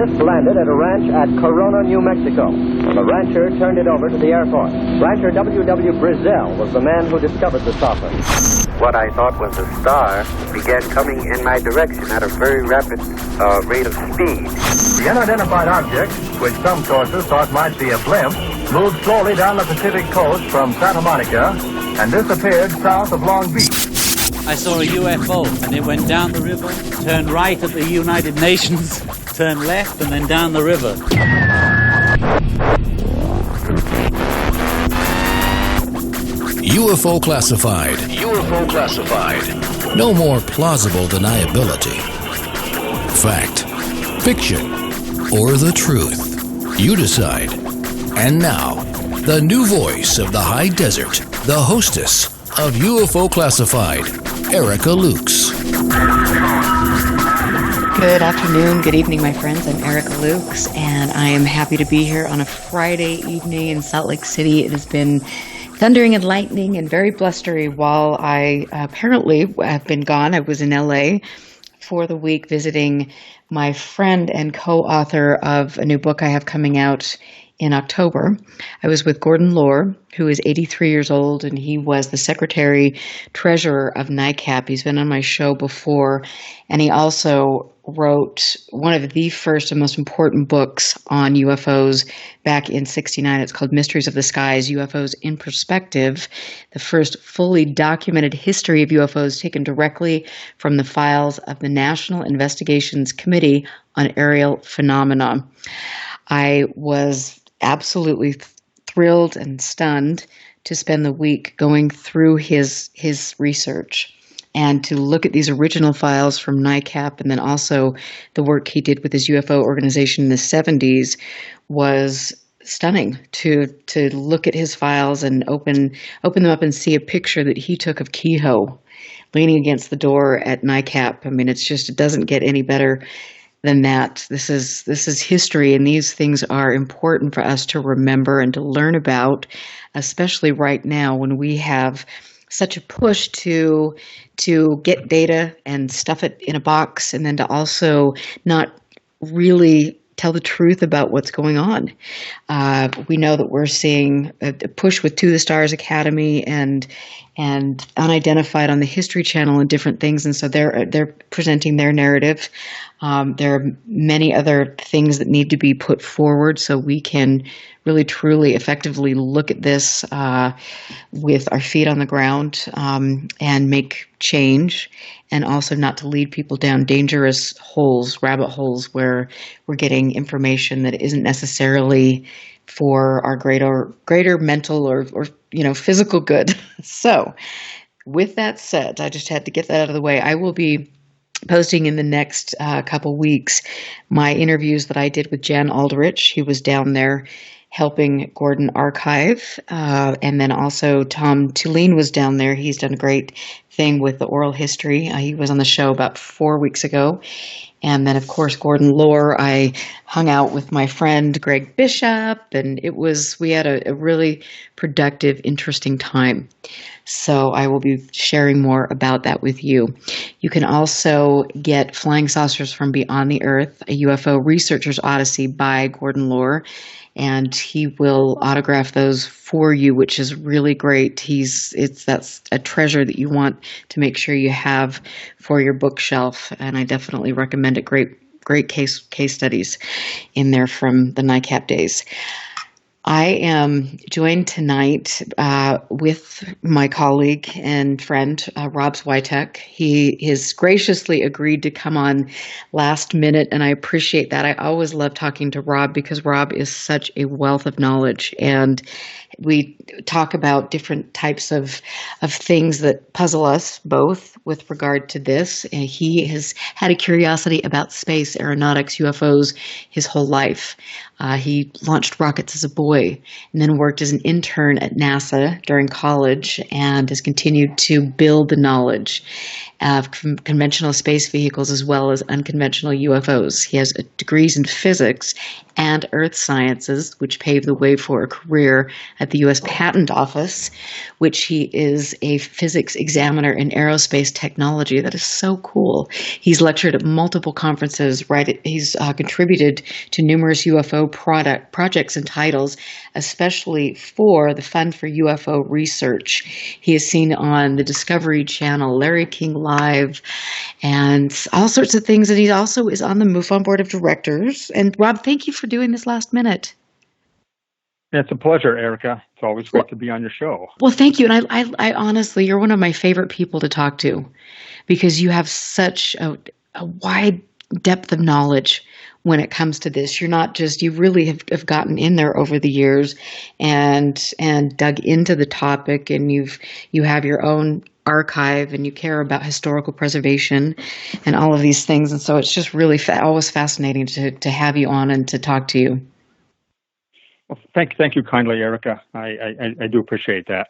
just landed at a ranch at Corona, New Mexico. The rancher turned it over to the Air Force. Rancher W.W. Brazil was the man who discovered the saucer. What I thought was a star began coming in my direction at a very rapid rate of speed. The unidentified object, which some sources thought might be a blimp, moved slowly down the Pacific coast from Santa Monica and disappeared south of Long Beach. I saw a UFO, and it went down the river, turned right at the United Nations, turned left, and then down the river. UFO classified. UFO classified. No more plausible deniability. Fact, fiction, or the truth. You decide. And now, the new voice of the high desert, the hostess of UFO Classified, Erica Lukes. Good afternoon, good evening, my friends. I'm Erica Lukes, and I am happy to be here on a Friday evening in Salt Lake City. It has been thundering and lightning and very blustery while I apparently have been gone. I was in LA for the week visiting my friend and co-author of a new book I have coming out in October. I was with Gordon Lohr, who is 83 years old, and he was the secretary-treasurer of NICAP. He's been on my show before, and he also wrote one of the first and most important books on UFOs back in '69. It's called Mysteries of the Skies, UFOs in Perspective, the first fully documented history of UFOs taken directly from the files of the National Investigations Committee on Aerial Phenomena. I was absolutely thrilled and stunned to spend the week going through his research and to look at these original files from NICAP, and then also the work he did with his UFO organization in the 70s was stunning to look at his files and open them up and see a picture that he took of Kehoe leaning against the door at NICAP. I mean, it doesn't get any better than that. This is history, and these things are important for us to remember and to learn about, especially right now when we have such a push to get data and stuff it in a box, and then to also not really tell the truth about what's going on. We know that we're seeing a push with To the Stars Academy and Unidentified on the History Channel and different things, and so they're presenting their narrative. There are many other things that need to be put forward so we can really, truly, effectively look at this with our feet on the ground and make change, and also not to lead people down dangerous holes, rabbit holes, where we're getting information that isn't necessarily for our greater mental or physical good. So, with that said, I just had to get that out of the way. I will be posting in the next couple weeks my interviews that I did with Jan Aldrich. He was down there helping Gordon archive. And then also Tom Tulane was down there. He's done a great thing with the oral history. He was on the show about 4 weeks ago. And then, of course, Gordon Lohr, I hung out with my friend Greg Bishop, and we had a really productive, interesting time. So I will be sharing more about that with you. You can also get Flying Saucers from Beyond the Earth, a UFO Researcher's Odyssey by Gordon Lohr, and he will autograph those for you, which is really great. That's a treasure that you want to make sure you have for your bookshelf, and I definitely recommend it. Great case studies in there from the NICAP days. I am joined tonight with my colleague and friend, Rob Swiatek. He has graciously agreed to come on last minute, and I appreciate that. I always love talking to Rob because Rob is such a wealth of knowledge, and we talk about different types of things that puzzle us both with regard to this. And he has had a curiosity about space, aeronautics, UFOs his whole life. He launched rockets as a boy. boy, and then worked as an intern at NASA during college and has continued to build the knowledge of conventional space vehicles as well as unconventional UFOs. He has degrees in physics and earth sciences, which paved the way for a career at the U.S. Patent Office, which he is a physics examiner in aerospace technology. That is so cool. He's lectured at multiple conferences, right? He's contributed to numerous UFO projects and titles, especially for the Fund for UFO Research. He is seen on the Discovery Channel, Larry King Live, and all sorts of things. And he also is on the MUFON Board of Directors. And Rob, thank you for doing this last minute. It's a pleasure, Erica. It's always great to be on your show. Well, thank you. And I honestly, you're one of my favorite people to talk to because you have such a wide depth of knowledge when it comes to this. You're not just, you really have gotten in there over the years and dug into the topic, and you have your own archive and you care about historical preservation and all of these things. And so it's just really always fascinating to have you on and to talk to you. Well, thank you kindly, Erica. I do appreciate that.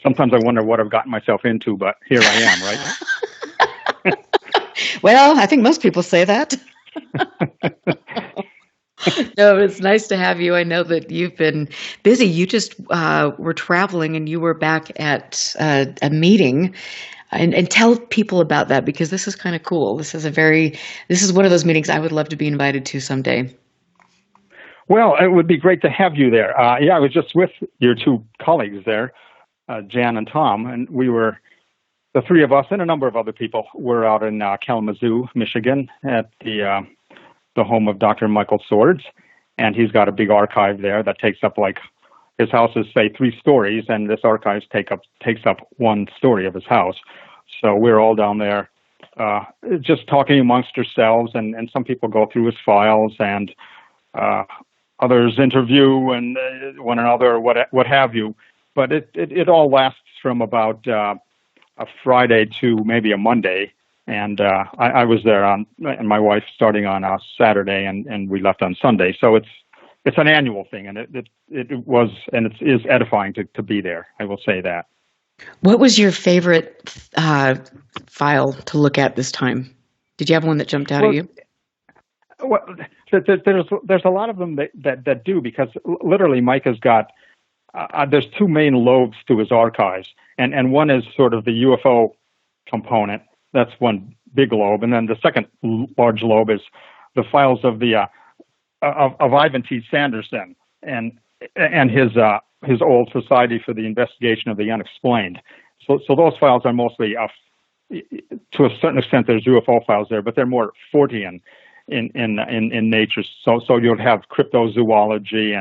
Sometimes I wonder what I've gotten myself into, but here I am, right? Well, I think most people say that. No, it's nice to have you. I know that you've been busy. You just were traveling and you were back at a meeting. And tell people about that, because this is kind of cool. This is one of those meetings I would love to be invited to someday. Well, it would be great to have you there. Yeah, I was just with your two colleagues there, Jan and Tom, and the three of us and a number of other people were out in Kalamazoo, Michigan, at the home of Dr. Michael Swords, and he's got a big archive there that takes up, like, his house is, say, 3 stories, and this archive takes up 1 story of his house. So we're all down there just talking amongst ourselves, and some people go through his files, and others interview and one another, or what have you. But it all lasts from about a Friday to maybe a Monday. And I was there and my wife starting on a Saturday, and we left on Sunday. So it's an annual thing, and it was, and it is edifying to be there. I will say that. What was your favorite file to look at this time? Did you have one that jumped out at you? Well, there's a lot of them that do, because literally Mike has got there's 2 main lobes to his archives, and one is sort of the UFO component. That's one big lobe, and then the second large lobe is the files of the of Ivan T. Sanderson and his old Society for the Investigation of the Unexplained. So those files are mostly to a certain extent there's UFO files there, but they're more Fortean in nature. So you'll have cryptozoology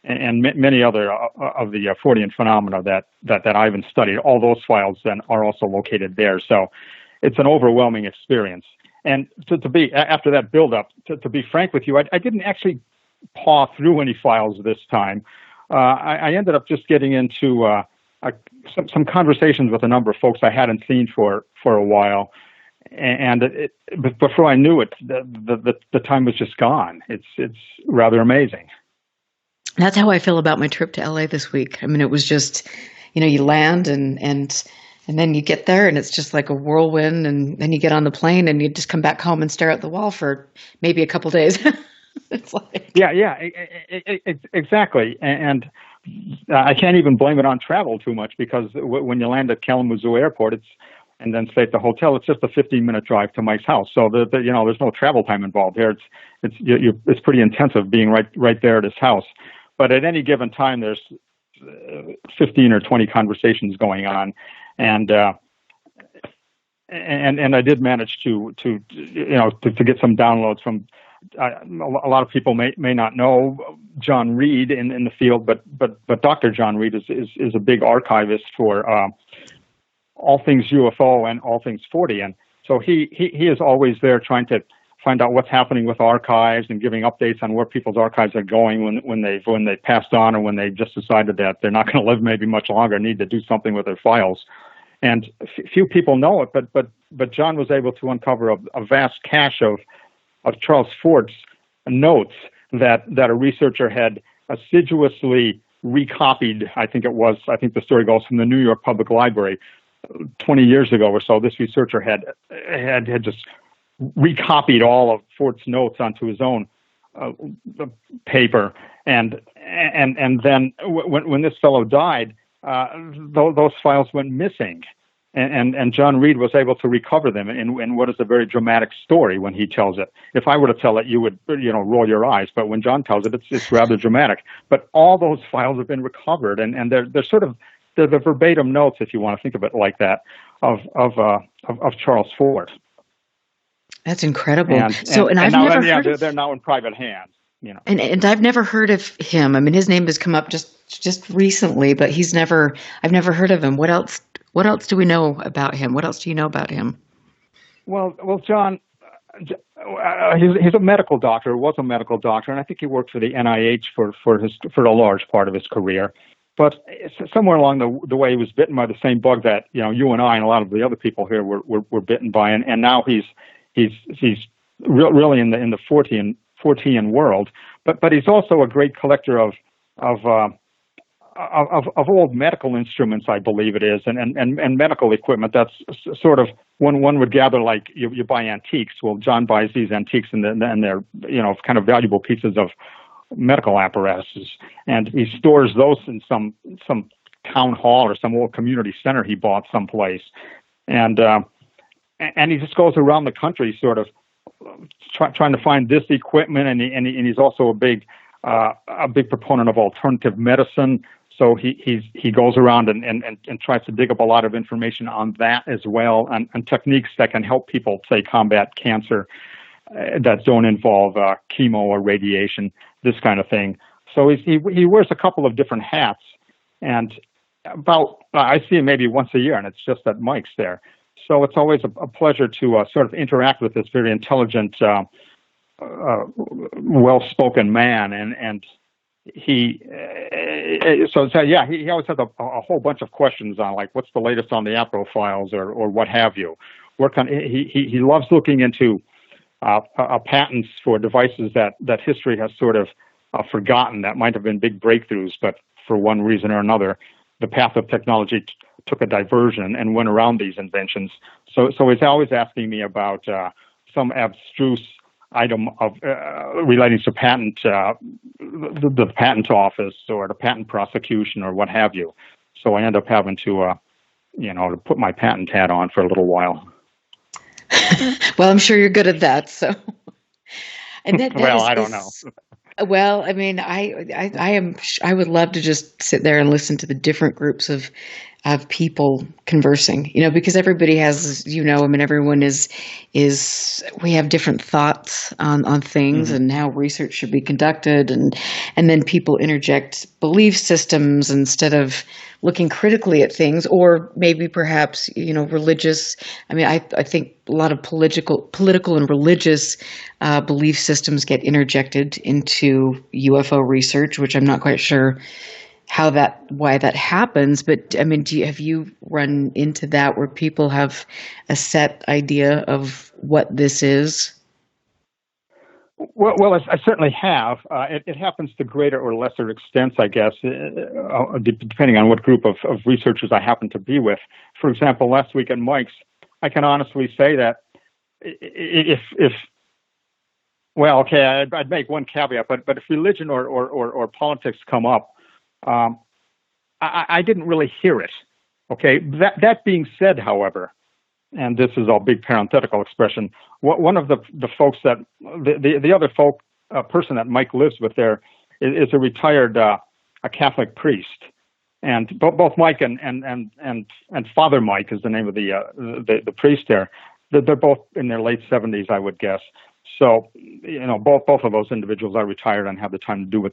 and many other of the Fortean phenomena that Ivan studied. All those files then are also located there. So it's an overwhelming experience. And to be, after that build-up, to be frank with you, I didn't actually paw through any files this time. I ended up just getting into some conversations with a number of folks I hadn't seen for a while. And before I knew it, the time was just gone. It's rather amazing. That's how I feel about my trip to LA this week. I mean, it was just, you land and then you get there and it's just like a whirlwind, and then you get on the plane and you just come back home and stare at the wall for maybe a couple days. It's like... Yeah, exactly. And I can't even blame it on travel too much, because when you land at Kalamazoo Airport, and then stay at the hotel, it's just a 15-minute drive to Mike's house. So there's no travel time involved here. It's pretty intensive being right there at his house. But at any given time, there's 15 or 20 conversations going on, and I did manage to get some downloads from. A lot of people may not know John Reed in the field, but Dr. John Reed is a big archivist for all things UFO and all things Fortean. So he is always there trying to find out what's happening with archives and giving updates on where people's archives are going when they passed on, or when they just decided that they're not going to live maybe much longer, need to do something with their files. And few people know it, but John was able to uncover a vast cache of Charles Fort's notes that a researcher had assiduously recopied. I think the story goes from the New York Public Library 20 years ago or so. This researcher had just recopied all of Fort's notes onto his own paper, and then when this fellow died, those files went missing, and John Reed was able to recover them in what is a very dramatic story when he tells it. If I were to tell it, you would roll your eyes, but when John tells it, it's rather dramatic. But all those files have been recovered, and they're sort of the verbatim notes, if you want to think of it like that, of Charles Fort. That's incredible. They're now in private hands. And I've never heard of him. I mean, his name has come up just recently, but I've never heard of him. What else do we know about him? What else do you know about him? Well, John, he's a medical doctor, was a medical doctor, and I think he worked for the NIH for a large part of his career. But somewhere along the way, he was bitten by the same bug that you and I and a lot of the other people here were bitten by, and now he's really in the Fortean world, but he's also a great collector of old medical instruments, I believe it is, and medical equipment. That's sort of one would gather like you buy antiques. Well, John buys these antiques, and they're kind of valuable pieces of medical apparatuses, and he stores those in some town hall or some old community center he bought someplace, and he just goes around the country sort of trying to find this equipment, and he's also a big proponent of alternative medicine. So he goes around and tries to dig up a lot of information on that as well, and techniques that can help people, say, combat cancer that don't involve chemo or radiation, this kind of thing. So he wears a couple of different hats, and I see him maybe once a year, and it's just at Mike's there. So it's always a pleasure to sort of interact with this very intelligent, well-spoken man, and he always has a whole bunch of questions on, like, what's the latest on the Apro files or what have you. He loves looking into patents for devices that history has sort of forgotten, that might have been big breakthroughs, but for one reason or another, the path of technology took a diversion and went around these inventions. So he's always asking me about some abstruse item of relating to patent, the patent office or the patent prosecution or what have you. So I end up having to put my patent hat on for a little while. Well, I'm sure you're good at that. So, and I don't know. Well, I mean, I would love to just sit there and listen to the different groups of people conversing, because everybody has, everyone we have different thoughts on things and how research should be conducted. And then people interject belief systems instead of looking critically at things, or maybe perhaps, religious. I mean, I think a lot of political and religious belief systems get interjected into UFO research, which I'm not quite sure why that happens. But I mean, have you run into that where people have a set idea of what this is? Well, I certainly have. It happens to greater or lesser extents, I guess, depending on what group of researchers I happen to be with. For example, last week at Mike's, I can honestly say that I'd make one caveat, but if religion or politics come up, I didn't really hear it. Okay. That being said, however, and this is a big parenthetical expression, one of the folks that the other person that Mike lives with there is a retired a Catholic priest, and both Mike and Father Mike is the name of the priest there. They're both in their late 70s, I would guess. So, both of those individuals are retired and have the time to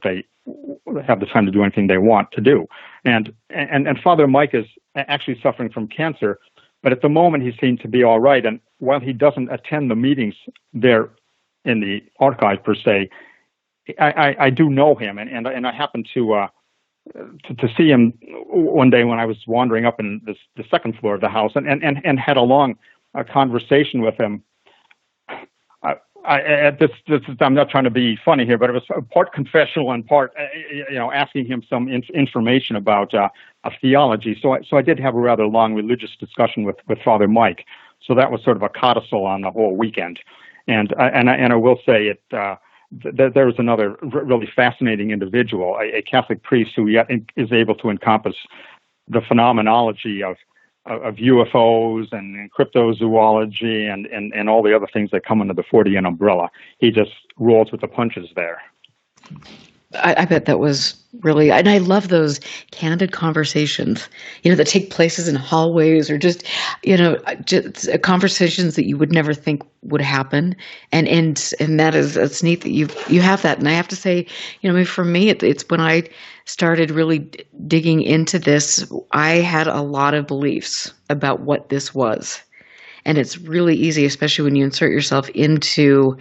do anything they want to do. And Father Mike is actually suffering from cancer, but at the moment he seems to be all right. And while he doesn't attend the meetings there in the archive per se, I do know him, and I happened to see him one day when I was wandering up in the second floor of the house, and had a long conversation with him I'm not trying to be funny here, but it was part confessional and part, asking him some information about theology. So I did have a rather long religious discussion with Father Mike. So that was sort of a codicil on the whole weekend. And I will say there was another really fascinating individual, a Catholic priest who yet is able to encompass the phenomenology of UFOs and cryptozoology and all the other things that come under the Fortean umbrella. He just rolls with the punches there. I bet that was really, and I love those candid conversations, that take places in hallways or just conversations that you would never think would happen. And it's neat that you have that. And I have to say, for me, it's when I started really digging into this, I had a lot of beliefs about what this was. And it's really easy, especially when you insert yourself into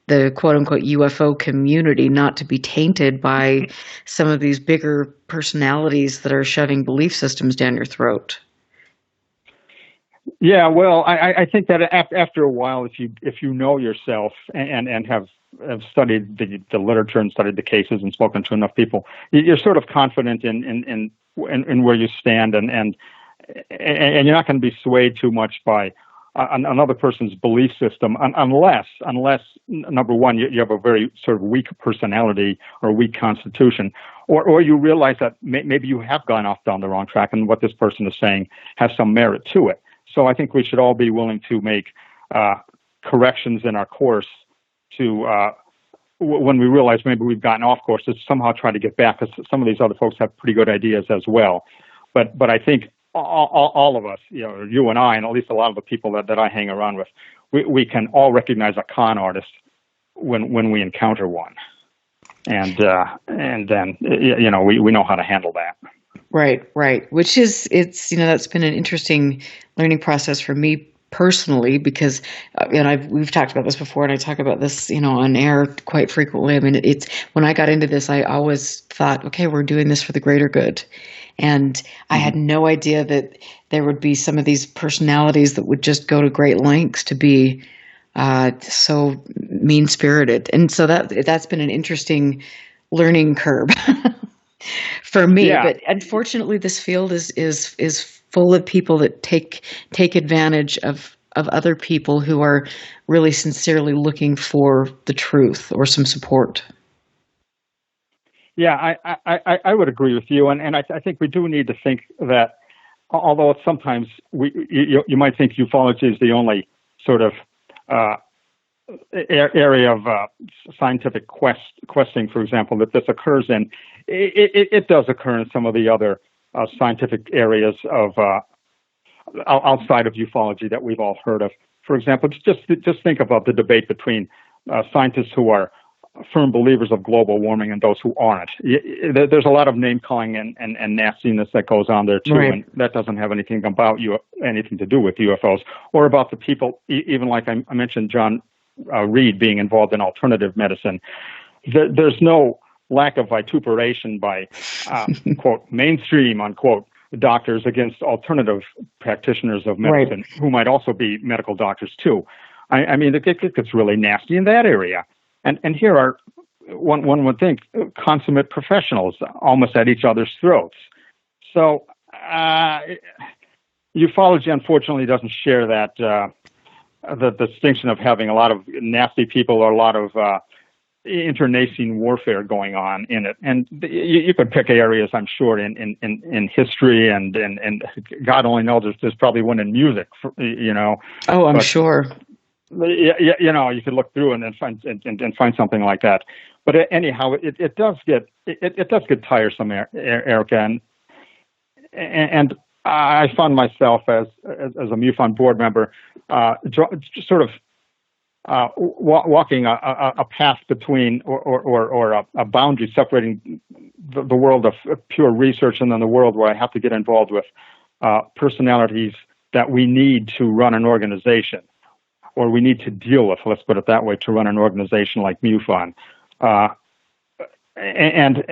the quote-unquote UFO community, not to be tainted by some of these bigger personalities that are shoving belief systems down your throat. Yeah, well, I think that after a while, if you know yourself and have studied the literature and studied the cases and spoken to enough people, you're sort of confident in where you stand, and you're not going to be swayed too much by another person's belief system, unless number one, you have a very sort of weak personality or weak constitution, or you realize that maybe you have gone off down the wrong track and what this person is saying has some merit to it. So I think we should all be willing to make corrections in our course to when we realize maybe we've gotten off course, to somehow try to get back, because some of these other folks have pretty good ideas as well. But I think all of us, you and I, and at least a lot of the people that I hang around with, we can all recognize a con artist when we encounter one, and then we know how to handle that. Right. Which is, that's been an interesting learning process for me personally, because we've talked about this before, and I talk about this on air quite frequently. I mean, it's when I got into this, I always thought, okay, we're doing this for the greater good. And I had no idea that there would be some of these personalities that would just go to great lengths to be so mean-spirited. And so that's been an interesting learning curve for me. Yeah. But unfortunately, this field is full of people that take advantage of other people who are really sincerely looking for the truth or some support. Yeah, I would agree with you, and I think we do need to think that, although sometimes you might think ufology is the only sort of area of scientific questing, for example, that this occurs in, it does occur in some of the other scientific areas of outside of ufology that we've all heard of. For example, just think about the debate between scientists who are firm believers of global warming and those who aren't. There's a lot of name calling and nastiness that goes on there too, right. And that doesn't have anything to do with UFOs or about the people. Even like I mentioned, John Reed being involved in alternative medicine. There's no lack of vituperation by quote mainstream unquote doctors against alternative practitioners of medicine, right, who might also be medical doctors too. I mean, it gets really nasty in that area. And here are, one would think, consummate professionals almost at each other's throats. So ufology, unfortunately, doesn't share that the distinction of having a lot of nasty people or a lot of internecine warfare going on in it. And you could pick areas, I'm sure, in history and God only knows there's probably one in music, Oh, I'm sure. Yeah, you could look through and find something like that. But anyhow, it does get tiresome, Erica, and I found myself as a MUFON board member, sort of walking a path between or a boundary separating the world of pure research and then the world where I have to get involved with personalities that we need to run an organization, or we need to deal with, let's put it that way, to run an organization like MUFON. And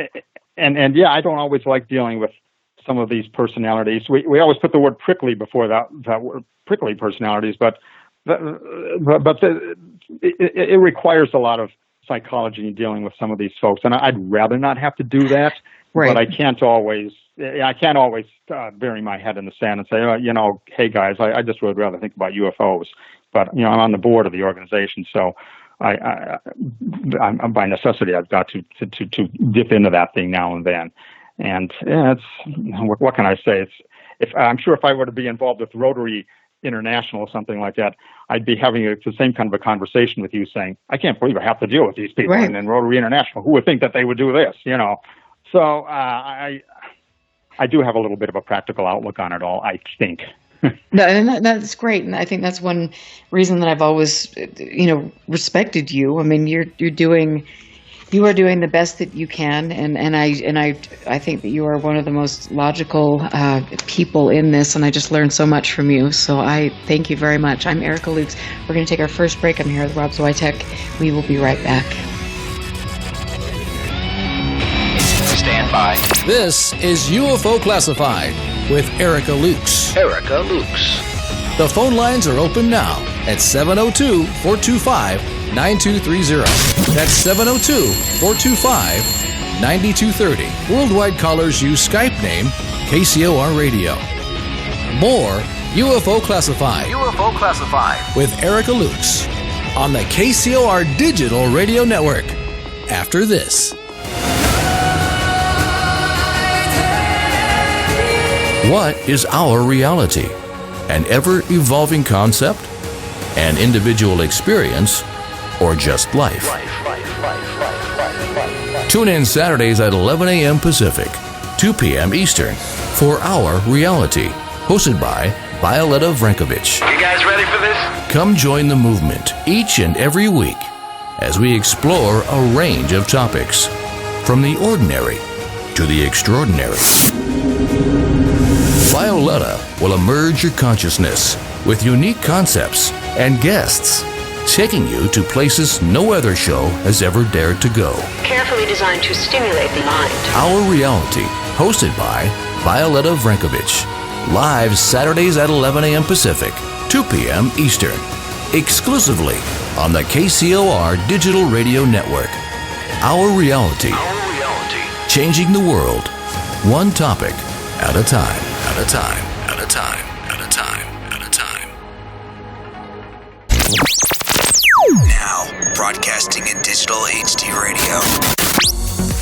yeah, I don't always like dealing with some of these personalities. We always put the word prickly before that word, prickly personalities, but it requires a lot of psychology in dealing with some of these folks, and I'd rather not have to do that. Right. But I can't always bury my head in the sand and say, hey guys, I just would rather think about UFOs. But I'm on the board of the organization, so I'm by necessity I've got to dip into that thing now and then. And what can I say? I'm sure if I were to be involved with Rotary International or something like that, I'd be having the same kind of a conversation with you, saying, I can't believe I have to deal with these people. Right. And then Rotary International, who would think that they would do this? So I do have a little bit of a practical outlook on it all, I think. No, and that's great, and I think that's one reason that I've always, respected you. I mean, you are doing the best that you can, and I think that you are one of the most logical people in this, and I just learned so much from you. So I thank you very much. I'm Erica Lukes. We're going to take our first break. I'm here with Rob Swiatek. We will be right back. Stand by. This is UFO Classified with Erica Lukes. Erica Lukes. The phone lines are open now at 702-425-9230. That's 702-425-9230. Worldwide callers use Skype name KCOR Radio. More UFO Classified. UFO Classified with Erica Lukes on the KCOR Digital Radio Network. After this. What is our reality? An ever-evolving concept? An individual experience? Or just life? Tune in Saturdays at 11 a.m. Pacific, 2 p.m. Eastern for Our Reality, hosted by Violetta Vrankovich. You guys ready for this? Come join the movement each and every week as we explore a range of topics, from the ordinary to the extraordinary. Violetta will emerge your consciousness with unique concepts and guests, taking you to places no other show has ever dared to go. Carefully designed to stimulate the mind. Our Reality, hosted by Violetta Vrankovich. Live Saturdays at 11 a.m. Pacific, 2 p.m. Eastern. Exclusively on the KCOR Digital Radio Network. Our Reality. Our Reality. Changing the world, one topic at a time. At a time, at a time, at a time, at a time. Now, broadcasting in digital HD radio.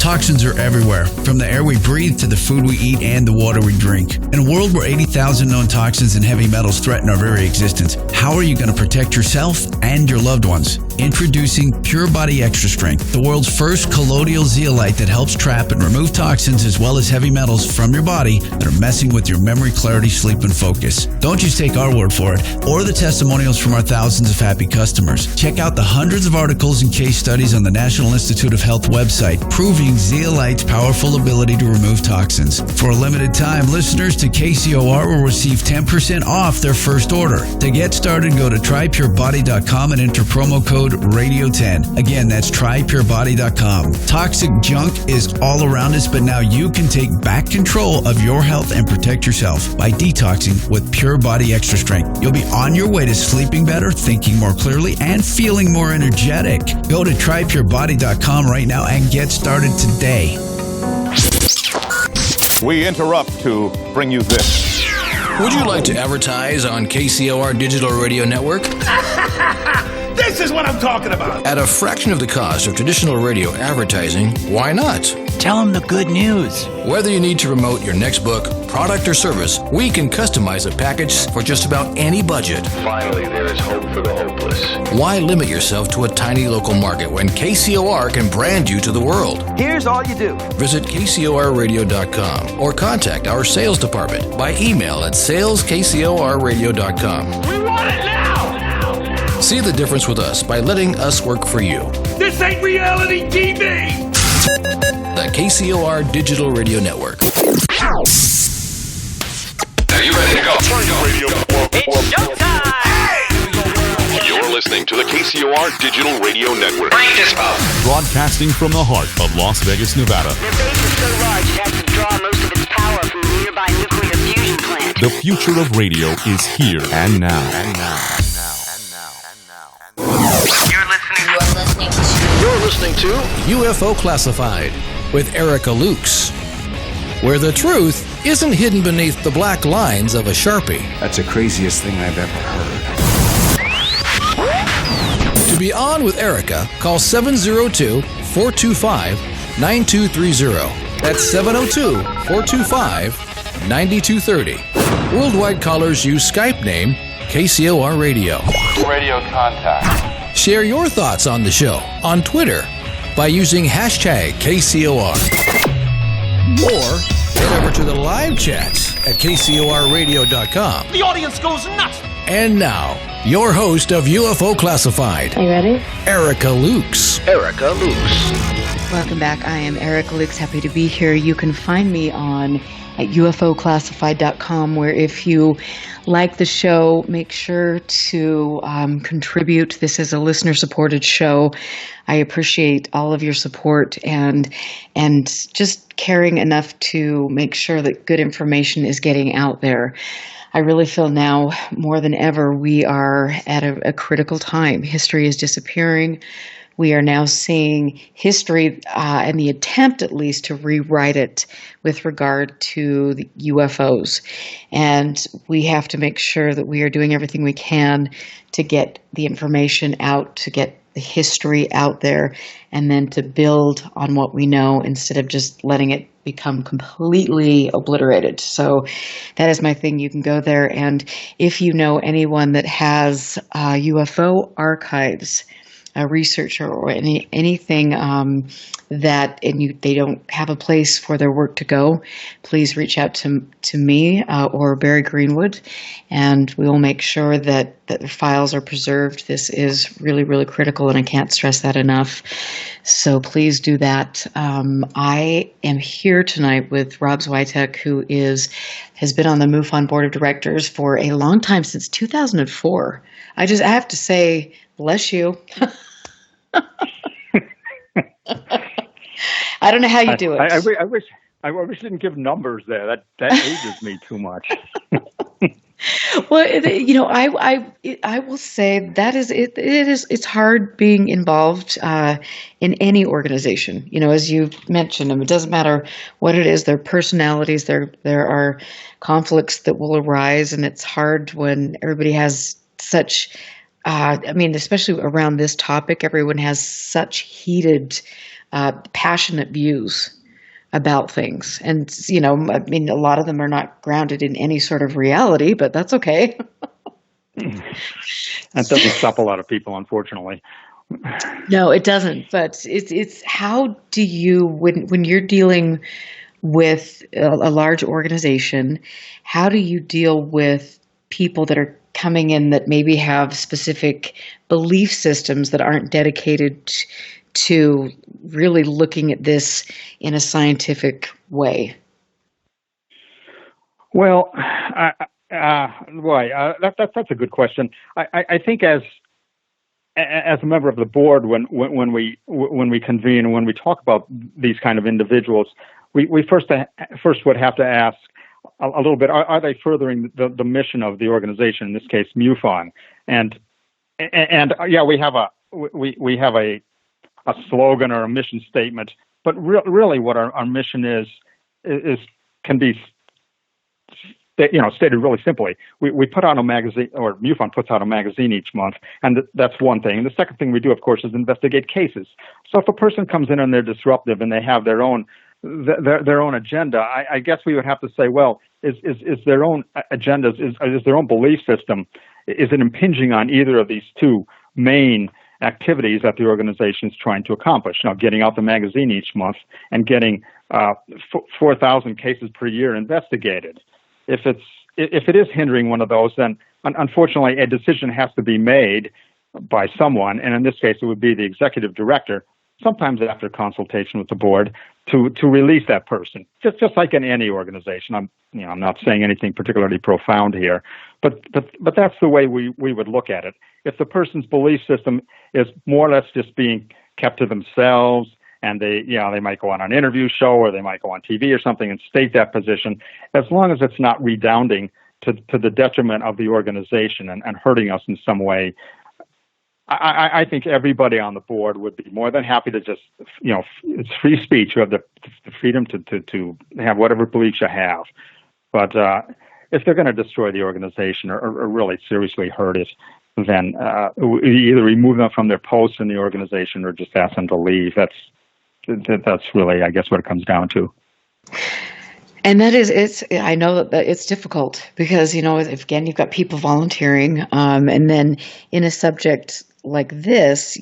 Toxins are everywhere, from the air we breathe to the food we eat and the water we drink. In a world where 80,000 known toxins and heavy metals threaten our very existence, how are you going to protect yourself and your loved ones? Introducing Pure Body Extra Strength, the world's first colloidal zeolite that helps trap and remove toxins as well as heavy metals from your body that are messing with your memory, clarity, sleep, and focus. Don't just take our word for it or the testimonials from our thousands of happy customers. Check out the hundreds of articles and case studies on the National Institute of Health website proving zeolite's powerful ability to remove toxins. For a limited time, listeners to KCOR will receive 10% off their first order. To get started, go to trypurebody.com and enter promo code RADIO10. Again, that's trypurebody.com. Toxic junk is all around us, but now you can take back control of your health and protect yourself by detoxing with Pure Body Extra Strength. You'll be on your way to sleeping better, thinking more clearly, and feeling more energetic. Go to trypurebody.com right now and get started today. We interrupt to bring you this. Would you like to advertise on KCOR Digital Radio Network? This is what I'm talking about. At a fraction of the cost of traditional radio advertising, why not? Tell them the good news. Whether you need to promote your next book, product, or service, we can customize a package for just about any budget. Finally, there is hope for the hopeless. Why limit yourself to a tiny local market when KCOR can brand you to the world? Here's all you do. Visit KCORradio.com or contact our sales department by email at saleskcorradio.com. We want it now! See the difference with us by letting us work for you. This ain't reality TV! The KCOR Digital Radio Network. Are you ready to go? Turn your radio. It's showtime! You're listening to the KCOR Digital Radio Network. Bring this up. Broadcasting from the heart of Las Vegas, Nevada. Their base is so large it has to draw most of its power from the nearby nuclear fusion plant. The future of radio is here and now. listening to UFO Classified with Erica Lukes, where the truth isn't hidden beneath the black lines of a Sharpie. That's the craziest thing I've ever heard. To be on with Erica, call 702-425-9230. That's 702-425-9230. Worldwide callers use Skype name KCOR Radio. Radio contact. Share your thoughts on the show on Twitter by using hashtag KCOR. Or head over to the live chats at KCORradio.com. The audience goes nuts. And now, your host of UFO Classified. Are you ready? Erica Lukes. Erica Lukes. Welcome back. I am Erica Lukes. Happy to be here. You can find me at UFOclassified.com, where if you like the show, make sure to contribute. This is a listener-supported show. I appreciate all of your support and just caring enough to make sure that good information is getting out there. I really feel now more than ever we are at a critical time. History is disappearing. We are now seeing history and the attempt, at least, to rewrite it with regard to the UFOs. And we have to make sure that we are doing everything we can to get the information out, to get the history out there, and then to build on what we know instead of just letting it become completely obliterated. So that is my thing. You can go there. And if you know anyone that has UFO archives, a researcher or anything that they don't have a place for their work to go, please reach out to me or Barry Greenwood, and we will make sure that the files are preserved. This is really, really critical, and I can't stress that enough. So please do that. I am here tonight with Rob Swiatek, who has been on the MUFON board of directors for a long time, since 2004. I have to say, bless you. I don't know how you do it. I wish I didn't give numbers there. That ages me too much. Well, I will say that it's hard being involved in any organization. As you mentioned, it doesn't matter what it is. There are personalities. There are conflicts that will arise, and it's hard when everybody has such. Especially around this topic, everyone has such heated, passionate views about things. And, a lot of them are not grounded in any sort of reality, but that's okay. That doesn't stop a lot of people, unfortunately. No, it doesn't. But it's how do you, when you're dealing with a large organization, how do you deal with people that are coming in that maybe have specific belief systems that aren't dedicated to really looking at this in a scientific way? Well, that's a good question. I think as a member of the board, when we convene and when we talk about these kind of individuals, we first would have to ask a little bit, are they furthering the mission of the organization, in this case MUFON? And yeah, we have a slogan or a mission statement, but really what our mission is can be stated really simply. We put out a magazine, or MUFON puts out a magazine each month, and that's one thing. And the second thing we do, of course, is investigate cases. So if a person comes in and they're disruptive and they have their own agenda, I guess we would have to say, well, is their own agenda, is their own belief system, is it impinging on either of these two main activities that the organization is trying to accomplish? Getting out the magazine each month and getting 4,000 cases per year investigated. If it is hindering one of those, then unfortunately a decision has to be made by someone, and in this case it would be the executive director, sometimes after consultation with the board, to release that person. Just like in any organization. I'm not saying anything particularly profound here, but that's the way we would look at it. If the person's belief system is more or less just being kept to themselves, and they might go on an interview show, or they might go on TV or something and state that position, as long as it's not redounding to the detriment of the organization and hurting us in some way, I think everybody on the board would be more than happy to just, it's free speech. You have the freedom to have whatever beliefs you have. But if they're going to destroy the organization or really seriously hurt it, then either remove them from their posts in the organization or just ask them to leave. That's really, I guess, what it comes down to. And I know that it's difficult because, again, you've got people volunteering. And then in a subject like this,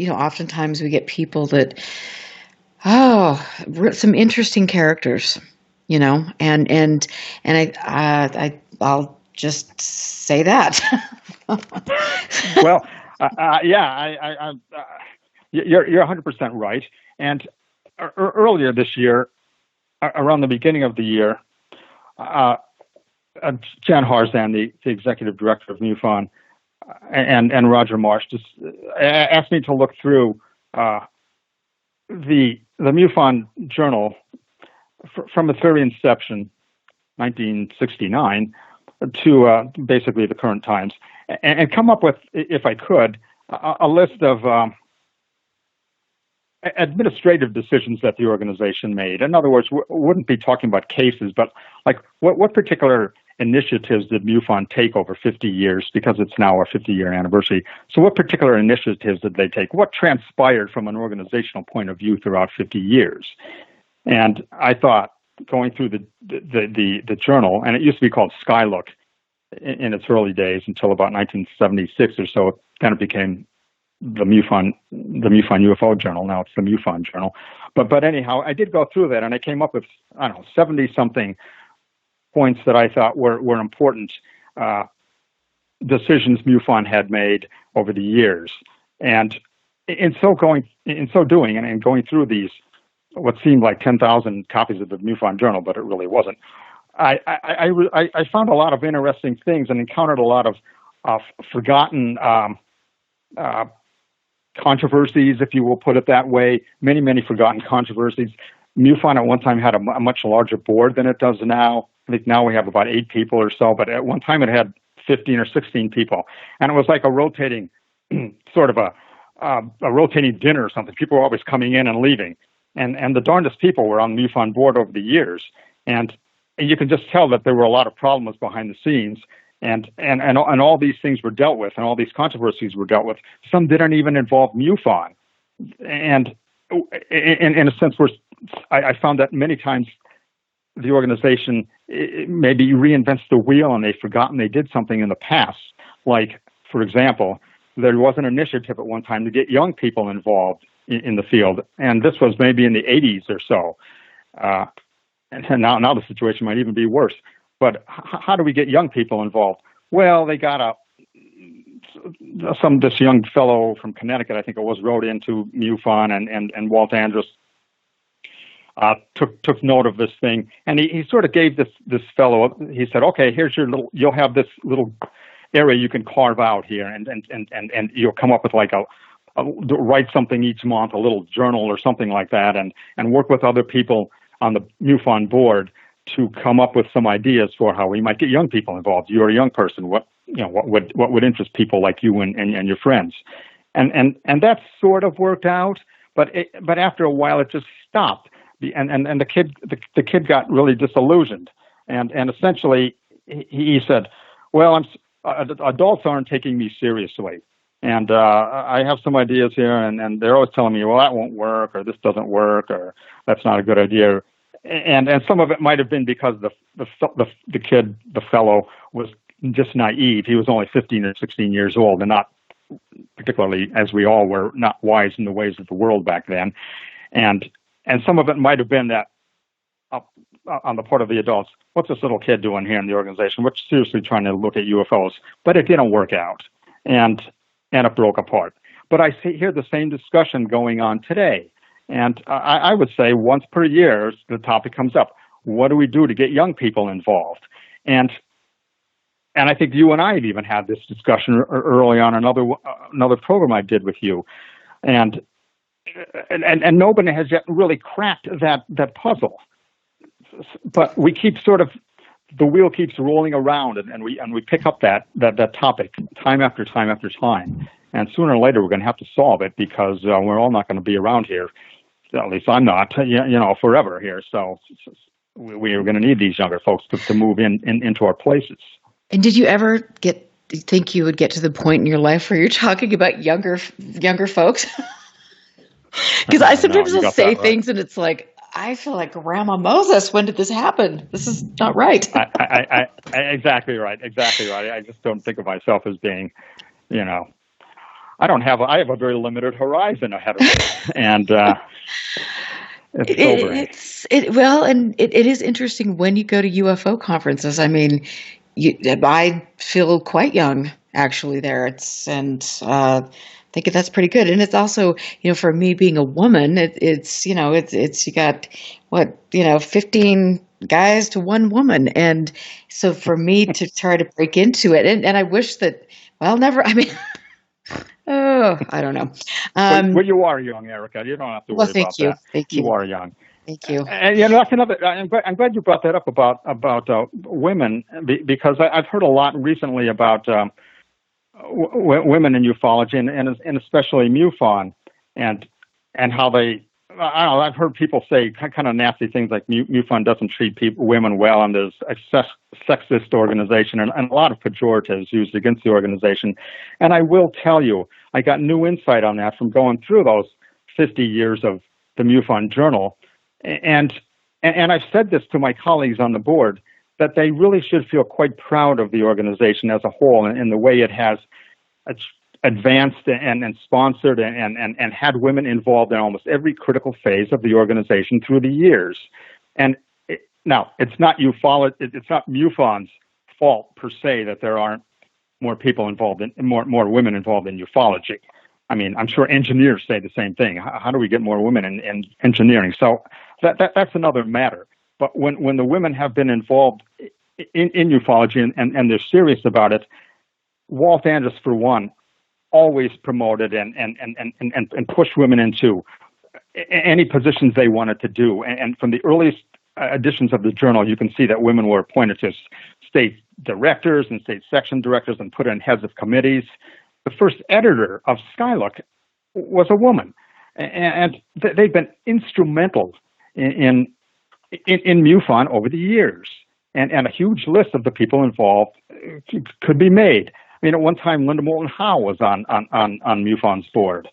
oftentimes we get people that, some interesting characters, and I'll just say that. Well, you're 100% right. And earlier this year, around the beginning of the year, Jan Harzan, the executive director of MUFON, and Roger Marsh just asked me to look through the MUFON journal from its very inception, 1969, to basically the current times, and come up with, if I could, a list of administrative decisions that the organization made. In other words, wouldn't be talking about cases, but like what particular initiatives did MUFON take over 50 years, because it's now our 50-year anniversary. So what particular initiatives did they take? What transpired from an organizational point of view throughout 50 years? And I thought, going through the journal, and it used to be called Skylook in its early days until about 1976 or so, then it became the MUFON UFO Journal. Now it's the MUFON Journal. But anyhow, I did go through that, and I came up with, 70-something points that I thought were important decisions MUFON had made over the years. And in so doing, and going through these, what seemed like 10,000 copies of the MUFON Journal, but it really wasn't, I found a lot of interesting things and encountered a lot of forgotten controversies, if you will put it that way, many forgotten controversies. MUFON at one time had a much larger board than it does now. I think now we have about 8 people or so, but at one time it had 15 or 16 people. And it was like a rotating, sort of a rotating dinner or something. People were always coming in and leaving. And the darndest people were on the MUFON board over the years. And you can just tell that there were a lot of problems behind the scenes. And all these things were dealt with, and all these controversies were dealt with. Some didn't even involve MUFON. And in a sense, I found that many times the organization maybe reinvents the wheel, and they've forgotten they did something in the past. Like, for example, there was an initiative at one time to get young people involved in the field, and this was maybe in the 80s or so. And now the situation might even be worse. But how do we get young people involved? Well, they got this young fellow from Connecticut, I think it was, wrote into MUFON, and Walt Andrus took note of this thing, and he sort of gave this fellow, he said, okay, you'll have this little area you can carve out here, and you'll come up with like write something each month, a little journal or something like that, and work with other people on the MUFON board to come up with some ideas for how we might get young people involved. You're a young person. What would interest people like you and your friends? And that sort of worked out, but after a while it just stopped. And the kid got really disillusioned, and essentially he said, well, adults aren't taking me seriously, and I have some ideas here, and they're always telling me, well, that won't work, or this doesn't work, or that's not a good idea. And some of it might have been because the fellow was just naive. He was only 15 or 16 years old, and not particularly, as we all were, not wise in the ways of the world back then. And some of it might have been that on the part of the adults, what's this little kid doing here in the organization? We're seriously trying to look at UFOs. But it didn't work out, and it broke apart. But I hear the same discussion going on today. And I would say once per year, the topic comes up. What do we do to get young people involved? And I think you and I have even had this discussion early on another program I did with you. And nobody has yet really cracked that puzzle. But we keep the wheel keeps rolling around, and we pick up that topic time after time after time. and sooner or later we're going to have to solve it because we're all not going to be around here. At least I'm not, forever here. So we're going to need these younger folks to move into our places. And did you ever think you would get to the point in your life where you're talking about younger folks? Because I sometimes will say things and it's like, I feel like Grandma Moses. When did this happen? This is not right. I exactly right. I just don't think of myself as being, I have a very limited horizon ahead of me, and it's sobering. It is interesting when you go to UFO conferences. I mean, I feel quite young actually there. I think that's pretty good. And it's also, for me being a woman, it's you got 15 guys to one woman. And so for me to try to break into it, and I wish that, never, I mean, I don't know. Well, you are young, Erica. You don't have to worry about that. Thank you. You are young. Thank you. And that's another. I'm glad you brought that up about women, because I've heard a lot recently about women in ufology and especially MUFON and how they. I don't know. I've heard people say kind of nasty things like MUFON doesn't treat women well, and there's a sexist organization and a lot of pejoratives used against the organization. And I will tell you, I got new insight on that from going through those 50 years of the MUFON Journal. And I've said this to my colleagues on the board, that they really should feel quite proud of the organization as a whole and the way it has advanced and sponsored and had women involved in almost every critical phase of the organization through the years. And now, it's not MUFON's fault per se that there aren't more people involved more women involved in ufology. I mean, I'm sure engineers say the same thing. How do we get more women in engineering? So that's another matter. But when the women have been involved in ufology and they're serious about it, Walt Andrus, for one, always promoted and pushed women into any positions they wanted to do. And from the earliest editions of the journal, you can see that women were appointed to state directors and state section directors and put in heads of committees. The first editor of Skylook was a woman, and they've been instrumental in MUFON over the years. And a huge list of the people involved could be made. I mean, at one time, Linda Moulton Howe was on MUFON's board.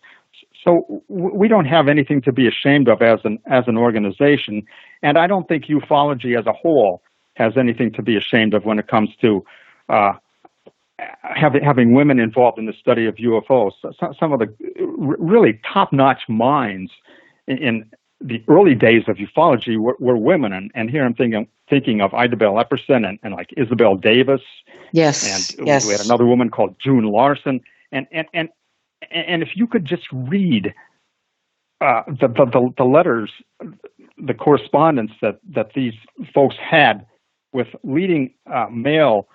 So we don't have anything to be ashamed of as an organization, and I don't think ufology as a whole has anything to be ashamed of when it comes to having women involved in the study of UFOs. Some of the really top-notch minds in the early days of ufology were women, and here I'm thinking of Ida Bell Epperson and like Isabel Davis. Yes, and yes. We had another woman called June Larson, and if you could just read the letters, the correspondence that these folks had with leading male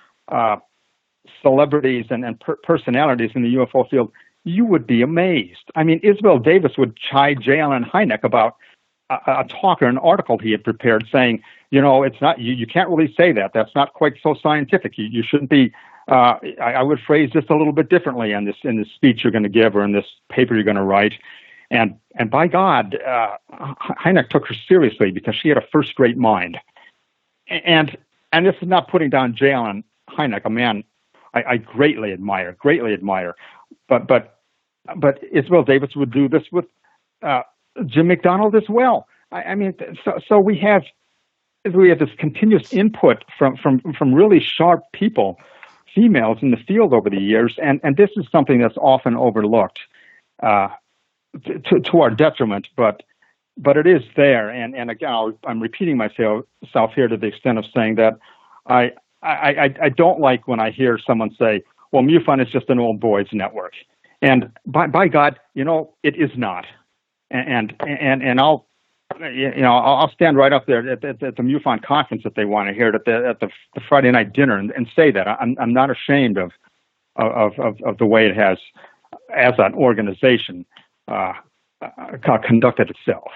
celebrities and personalities in the UFO field, you would be amazed. I mean, Isabel Davis would chide J. Allen Hynek about a talk or an article he had prepared saying, it's not, you can't really say that. That's not quite so scientific. You shouldn't be, I would phrase this a little bit differently in this speech you're going to give or in this paper you're going to write. And by God, Hynek took her seriously because she had a first-rate mind. And this is not putting down J. Allen Hynek, a man I greatly admire. But Isabel Davis would do this with Jim McDonald as well. I mean, so we have this continuous input from really sharp people, females in the field over the years, and this is something that's often overlooked to our detriment. But it is there, and again, I'm repeating myself here to the extent of saying that I don't like when I hear someone say, well, MUFON is just an old boys network. And by God, it is not. And I'll stand right up there at the MUFON conference if they want to hear it at the Friday night dinner and say that I'm not ashamed of the way it has, as an organization, conducted itself.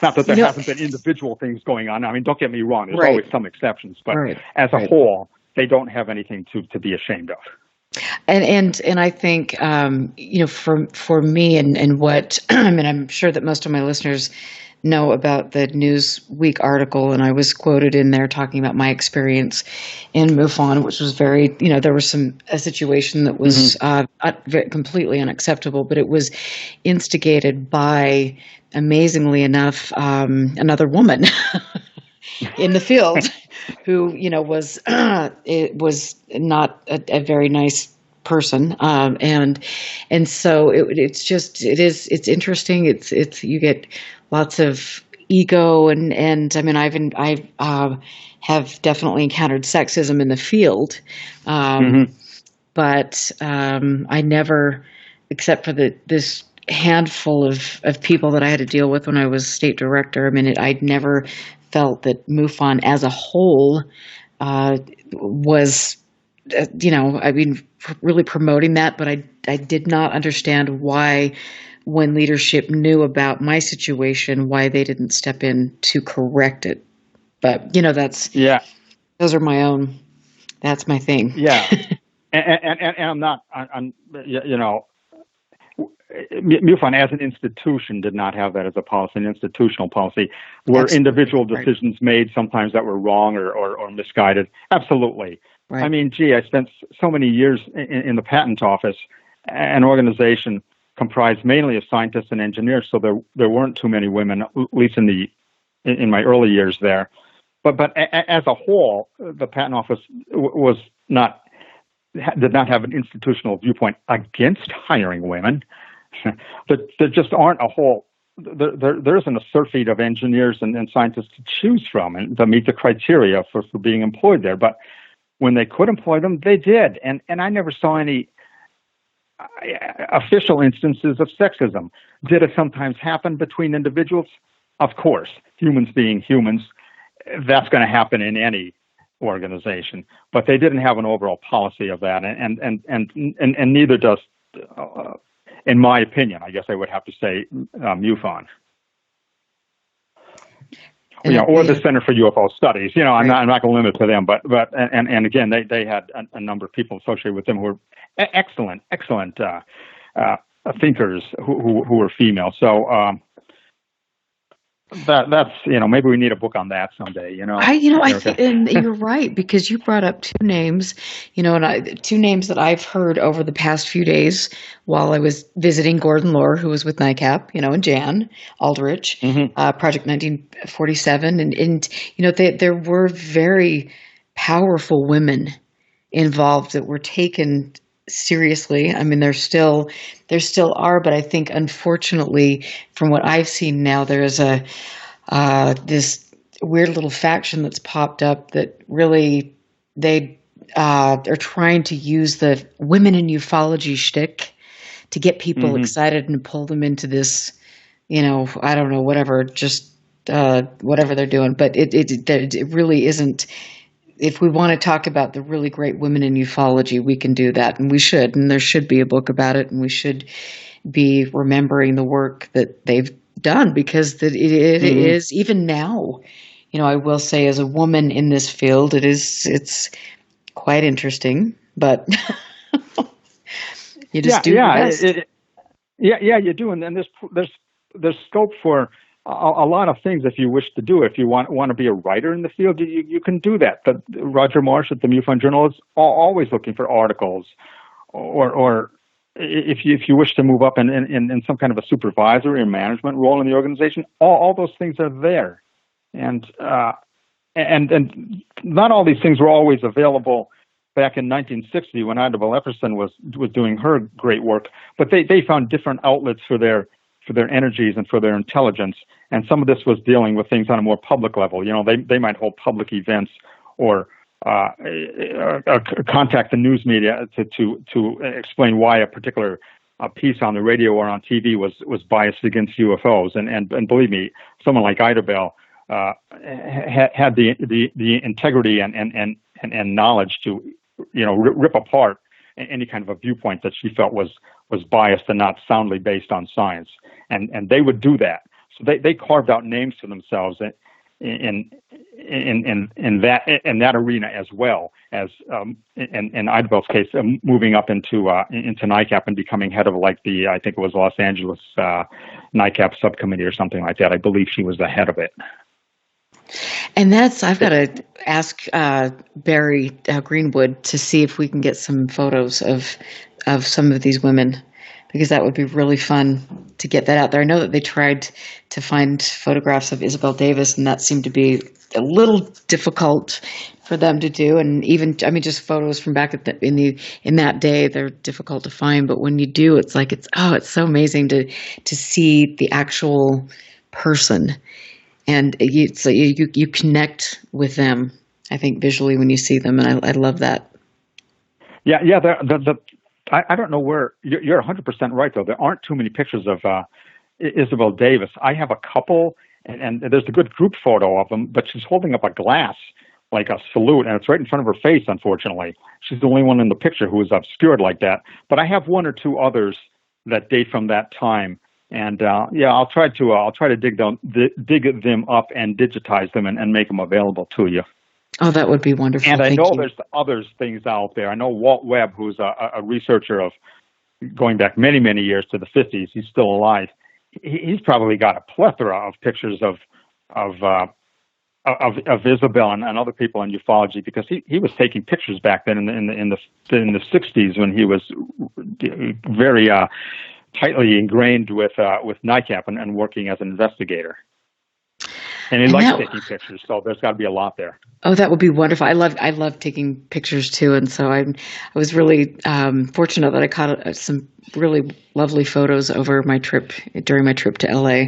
Not that there hasn't been individual things going on. I mean, don't get me wrong. There's always some exceptions, but as a whole, they don't have anything to be ashamed of. And I think for me and what I mean, I'm sure that most of my listeners know about the Newsweek article, and I was quoted in there talking about my experience in MUFON, which was very, there was a situation that was completely unacceptable, but it was instigated by, amazingly enough, another woman in the field who, was not a very nice person, and so it's interesting. It's you get lots of ego and I mean I have definitely encountered sexism in the field, but I never, except for this handful of people that I had to deal with when I was state director. I mean, I'd never felt that MUFON as a whole was, I mean, really promoting that, but I did not understand why, when leadership knew about my situation, why they didn't step in to correct it. But, those are my own, that's my thing. Yeah. and I'm not, MUFON as an institution did not have that as a policy, an institutional policy. Were individual decisions made sometimes that were wrong or misguided? Absolutely. Right. I mean, I spent so many years in the patent office, an organization comprised mainly of scientists and engineers, so there weren't too many women, at least in my early years there. But as a whole, the patent office did not have an institutional viewpoint against hiring women. But there just aren't a whole. There isn't a surfeit of engineers and scientists to choose from and to meet the criteria for being employed there. But when they could employ them, they did. And I never saw any official instances of sexism. Did it sometimes happen between individuals? Of course, humans being humans, that's going to happen in any organization. But they didn't have an overall policy of that, and neither does, in my opinion, I guess I would have to say, MUFON. Or the Center for UFO Studies. I'm not going to limit it to them, but again, they had a number of people associated with them who were excellent thinkers who were female. So that's maybe we need a book on that someday. I think, and you're right, because you brought up two names, two names that I've heard over the past few days while I was visiting Gordon Lohr, who was with NICAP, and Jan Aldrich, Project 1947, and there were very powerful women involved that were taken seriously. I mean, there still are, but I think, unfortunately, from what I've seen now, there's this weird little faction that's popped up that really they are trying to use the women in ufology shtick to get people excited and pull them into this, I don't know, whatever, just whatever they're doing. But it really isn't. If we want to talk about the really great women in ufology, we can do that, and we should, and there should be a book about it, and we should be remembering the work that they've done, because it is, even now, I will say, as a woman in this field, it's quite interesting, but you just do your best. You do, and then there's scope for a lot of things if you wish to do. If you want to be a writer in the field, you can do that. But Roger Marsh at the MUFON Journal is always looking for articles, or if you wish to move up in some kind of a supervisory or management role in the organization, all those things are there, and not all these things were always available back in 1960 when Ida Epperson was doing her great work. But they found different outlets for their energies and for their intelligence. And some of this was dealing with things on a more public level. They might hold public events or contact the news media to explain why a particular piece on the radio or on TV was biased against UFOs. And believe me, someone like Ida Bell had the integrity and knowledge to rip apart any kind of a viewpoint that she felt was biased and not soundly based on science. And they would do that. So they carved out names for themselves. in that arena as well as in Eidvel's case, moving up into NICAP and becoming head of like I think it was Los Angeles NICAP subcommittee or something like that. I believe she was the head of it. And I've got to ask Barry Greenwood to see if we can get some photos of some of these women, because that would be really fun to get that out there. I know that they tried to find photographs of Isabel Davis, and that seemed to be a little difficult for them to do. And even, I mean, just photos from back in that day, they're difficult to find. But when you do, it's like it's so amazing to see the actual person, and you connect with them, I think, visually when you see them, and I love that. Yeah. I don't know where you're 100% right though. There aren't too many pictures of Isabel Davis. I have a couple, and there's a good group photo of them, but she's holding up a glass like a salute, and it's right in front of her face. Unfortunately, she's the only one in the picture who is obscured like that. But I have one or two others that date from that time, and I'll try to dig them up and digitize them and make them available to you. Oh, that would be wonderful. And I know there's other things out there. I know Walt Webb, who's a researcher of going back many, many years to the 50s. He's still alive. He's probably got a plethora of pictures of Isabel and other people in ufology, because he was taking pictures back then in the 60s when he was very tightly ingrained with NICAP and working as an investigator. And he likes taking pictures, so there's got to be a lot there. Oh, that would be wonderful. I love taking pictures too, and so I was really fortunate that I caught some really lovely photos during my trip to LA,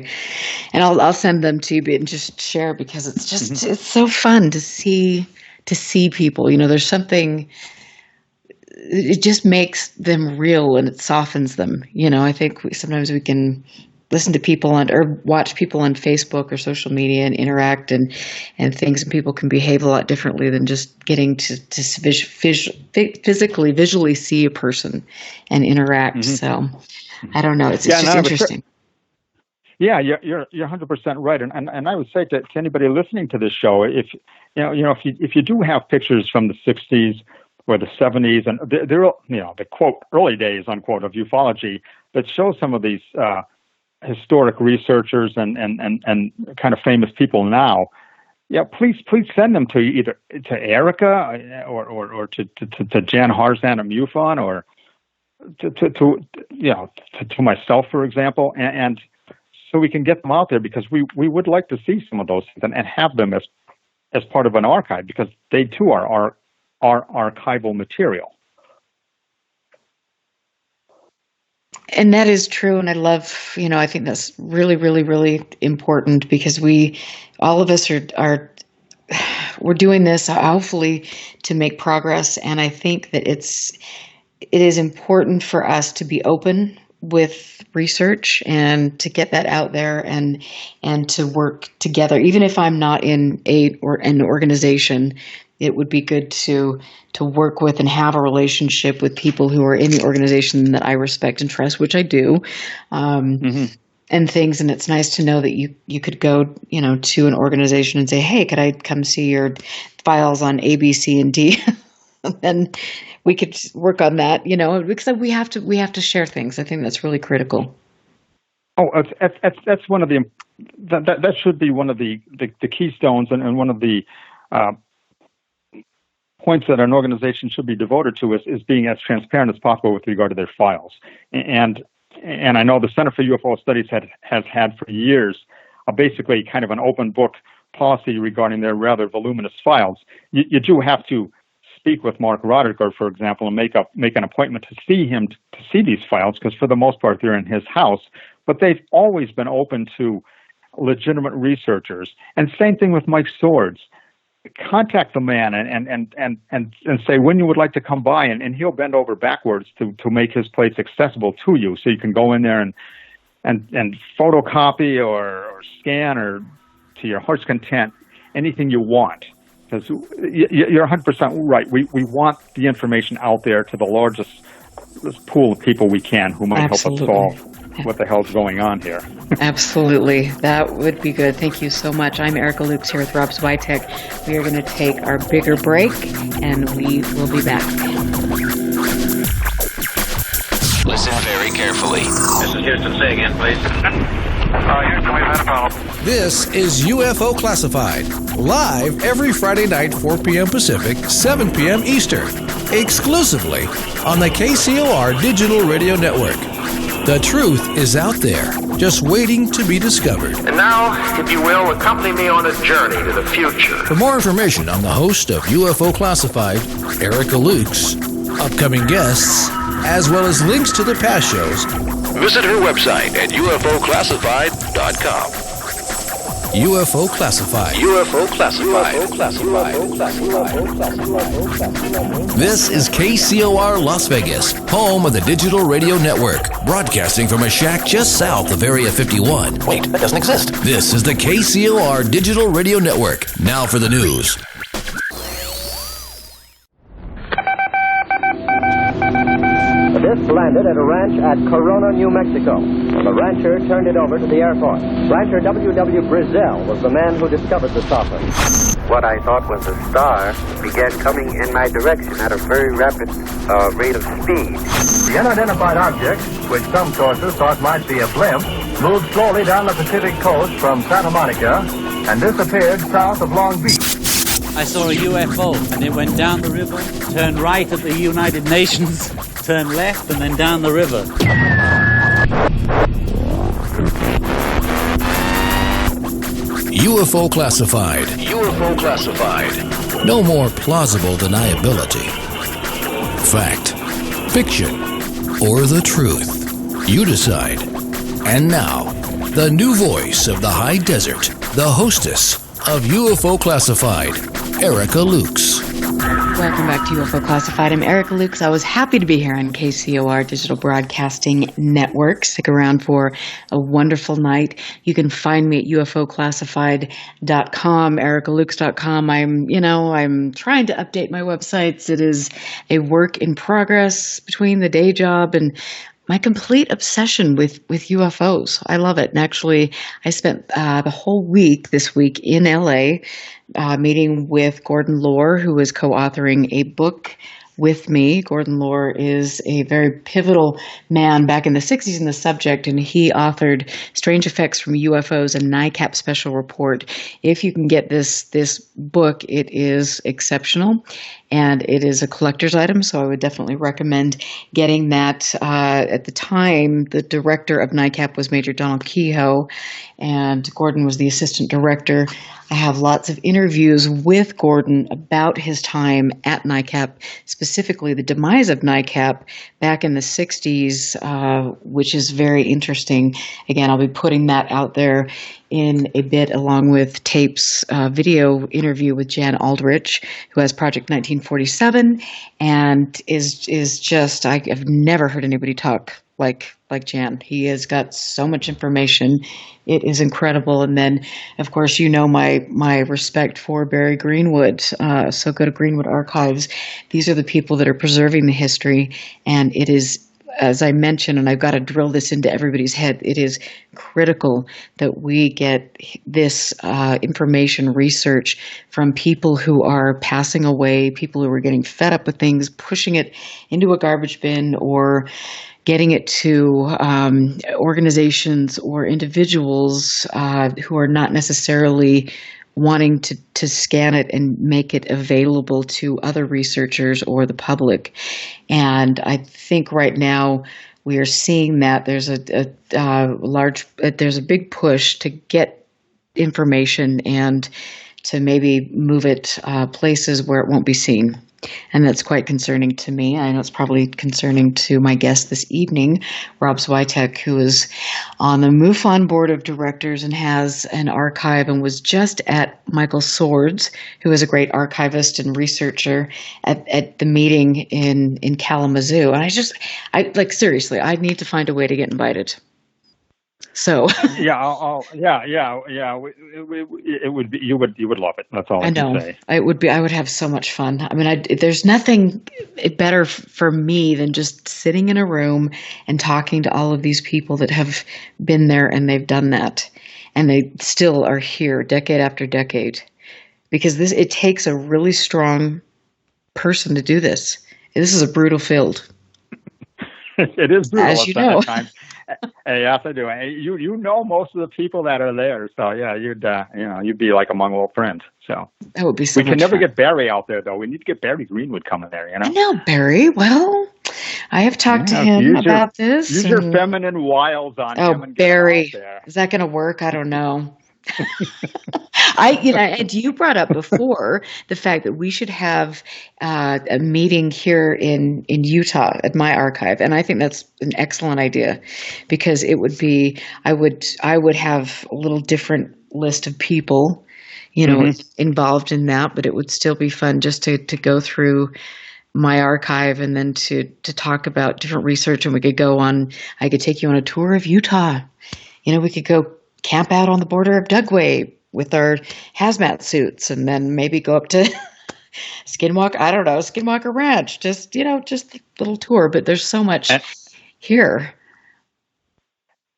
and I'll send them to you and just share, because it's just it's so fun to see people. You know, there's something. It just makes them real, and it softens them. You know, I think sometimes we can listen to people or watch people on Facebook or social media and interact and things, and people can behave a lot differently than just getting to visually see a person and interact. So I don't know. It's just interesting. Yeah, you're 100% right, and I would say to anybody listening to this show, if you do have pictures from the 60s or the 70s, and they're the quote early days unquote of ufology that show some of these historic researchers and kind of famous people now, please send them to either to Erica or to Jan Harzan of MUFON, or to myself, for example, and so we can get them out there, because we would like to see some of those things and have them as part of an archive, because they too are archival material. And that is true. And I love, I think that's really, really, really important, because all of us we're doing this hopefully to make progress. And I think that it is important for us to be open with research and to get that out there and to work together. Even if I'm not in an organization, it would be good to work with and have a relationship with people who are in the organization that I respect and trust, which I do, and things. And it's nice to know that you could go, to an organization and say, hey, could I come see your files on A, B, C, and D? And we could work on that, because we have to share things. I think that's really critical. Oh, that's one of the that should be one of the keystones and one of the points that an organization should be devoted to is being as transparent as possible with regard to their files. And I know the Center for UFO Studies has had for years basically kind of an open book policy regarding their rather voluminous files. You do have to speak with Mark Rodegard, for example, and make an appointment to see him to see these files, because for the most part they're in his house. But they've always been open to legitimate researchers. And same thing with Mike Swords. Contact the man and say when you would like to come by, and he'll bend over backwards to make his place accessible to you, so you can go in there and photocopy or scan, or to your heart's content, anything you want. Because you're 100% right. We want the information out there to the largest pool of people we can who might help us solve what the hell's going on here. Absolutely. That would be good. Thank you so much. I'm Erica Lukes here with Rob Swiatek. We are going to take our bigger break, and we will be back. Listen very carefully. This is Houston. Say again, please. Houston, we've had a problem. This is UFO Classified, live every Friday night, 4 p.m. Pacific, 7 p.m. Eastern, exclusively on the KCOR Digital Radio Network. The truth is out there, just waiting to be discovered. And now, if you will, accompany me on a journey to the future. For more information on the host of UFO Classified, Erica Lukes, upcoming guests, as well as links to the past shows, visit her website at ufoclassified.com. UFO Classified. UFO Classified. This is KCOR Las Vegas, home of the Digital Radio Network, broadcasting from a shack just south of Area 51. Wait, that doesn't exist. This is the KCOR Digital Radio Network. Now for the news. The disc landed at a ranch at Corona, New Mexico. The rancher turned it over to the Air Force. Rancher W.W. Brazil was the man who discovered the saucer. What I thought was a star began coming in my direction at a very rapid rate of speed. The unidentified object, which some sources thought might be a blimp, moved slowly down the Pacific coast from Santa Monica and disappeared south of Long Beach. I saw a UFO, and it went down the river, turned right at the United Nations, turned left, and then down the river. UFO Classified. UFO Classified. No more plausible deniability. Fact, fiction, or the truth. You decide. And now, the new voice of the high desert, the hostess of UFO Classified, Erica Lukes. Welcome back to UFO Classified. I'm Erica Lukes. I was happy to be here on KCOR Digital Broadcasting Network. Stick around for a wonderful night. You can find me at UFOclassified.com, ericalukes.com. I'm trying to update my websites. It is a work in progress between the day job and my complete obsession with UFOs. I love it. And actually, I spent the whole week this week in LA meeting with Gordon Lohr, who is co-authoring a book with me. Gordon Lohr is a very pivotal man back in the 60s in the subject, and he authored Strange Effects from UFOs, a NICAP special report. If you can get this book, it is exceptional, and it is a collector's item, so I would definitely recommend getting that. At the time, the director of NICAP was Major Donald Kehoe, and Gordon was the assistant director. I have lots of interviews with Gordon about his time at NICAP, specifically the demise of NICAP back in the 60s, which is very interesting. Again, I'll be putting that out there in a bit, along with tapes, video interview with Jan Aldrich, who has Project 1947, and is just, I've never heard anybody talk like Jan. He has got so much information. It is incredible. And then, of course, my respect for Barry Greenwood. So go to Greenwood Archives. These are the people that are preserving the history. And it is, as I mentioned, and I've got to drill this into everybody's head, it is critical that we get this information research from people who are passing away, people who are getting fed up with things, pushing it into a garbage bin, or getting it to organizations or individuals who are not necessarily wanting to scan it and make it available to other researchers or the public. And I think right now we are seeing that there's there's a big push to get information and to maybe move it places where it won't be seen. And that's quite concerning to me. I know it's probably concerning to my guest this evening, Rob Swiatek, who is on the MUFON board of directors and has an archive and was just at Michael Swords, who is a great archivist and researcher, at the meeting in Kalamazoo. And seriously, I need to find a way to get invited. So It would be, you would love it. That's all I know can say. it would be. I would have so much fun. I mean, there's nothing better for me than just sitting in a room and talking to all of these people that have been there and they've done that, and they still are here decade after decade. Because it takes a really strong person to do this. This is a brutal field. It is brutal, as you know. At times. Yes, I do. You know most of the people that are there, so yeah, you'd be like among old friends. So that would be so. We can much never fun. get Barry out there though. We need to get Barry Greenwood coming there. I know Barry. Well, I have talked to him about this. Use your feminine wiles on him and Barry, get him out there. Is that going to work? I don't know. And you brought up before the fact that we should have a meeting here in Utah at my archive, and I think that's an excellent idea because it would be I would have a little different list of people, involved in that, but it would still be fun just to go through my archive and then to talk about different research, and we could go on. I could take you on a tour of Utah. We could go camp out on the border of Dugway with our hazmat suits and then maybe go up to Skinwalker Ranch. Just a little tour, but there's so much here.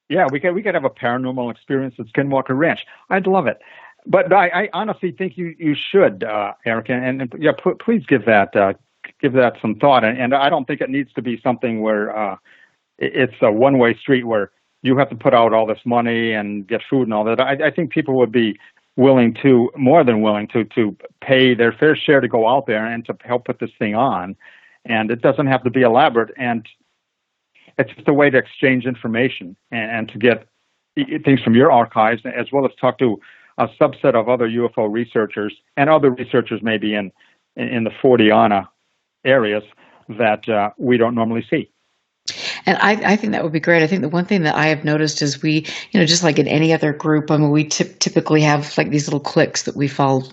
Yeah, we could have a paranormal experience at Skinwalker Ranch. I'd love it. But I honestly think you should, Erica, and please give that some thought. And I don't think it needs to be something where it's a one-way street where you have to put out all this money and get food and all that. I think people would be more than willing to pay their fair share to go out there and to help put this thing on. And it doesn't have to be elaborate. And it's just a way to exchange information and to get things from your archives, as well as talk to a subset of other UFO researchers and other researchers maybe in the 40-ana areas that we don't normally see. And I think that would be great. I think the one thing that I have noticed is we, just like in any other group, I mean, we typically have like these little cliques that we find.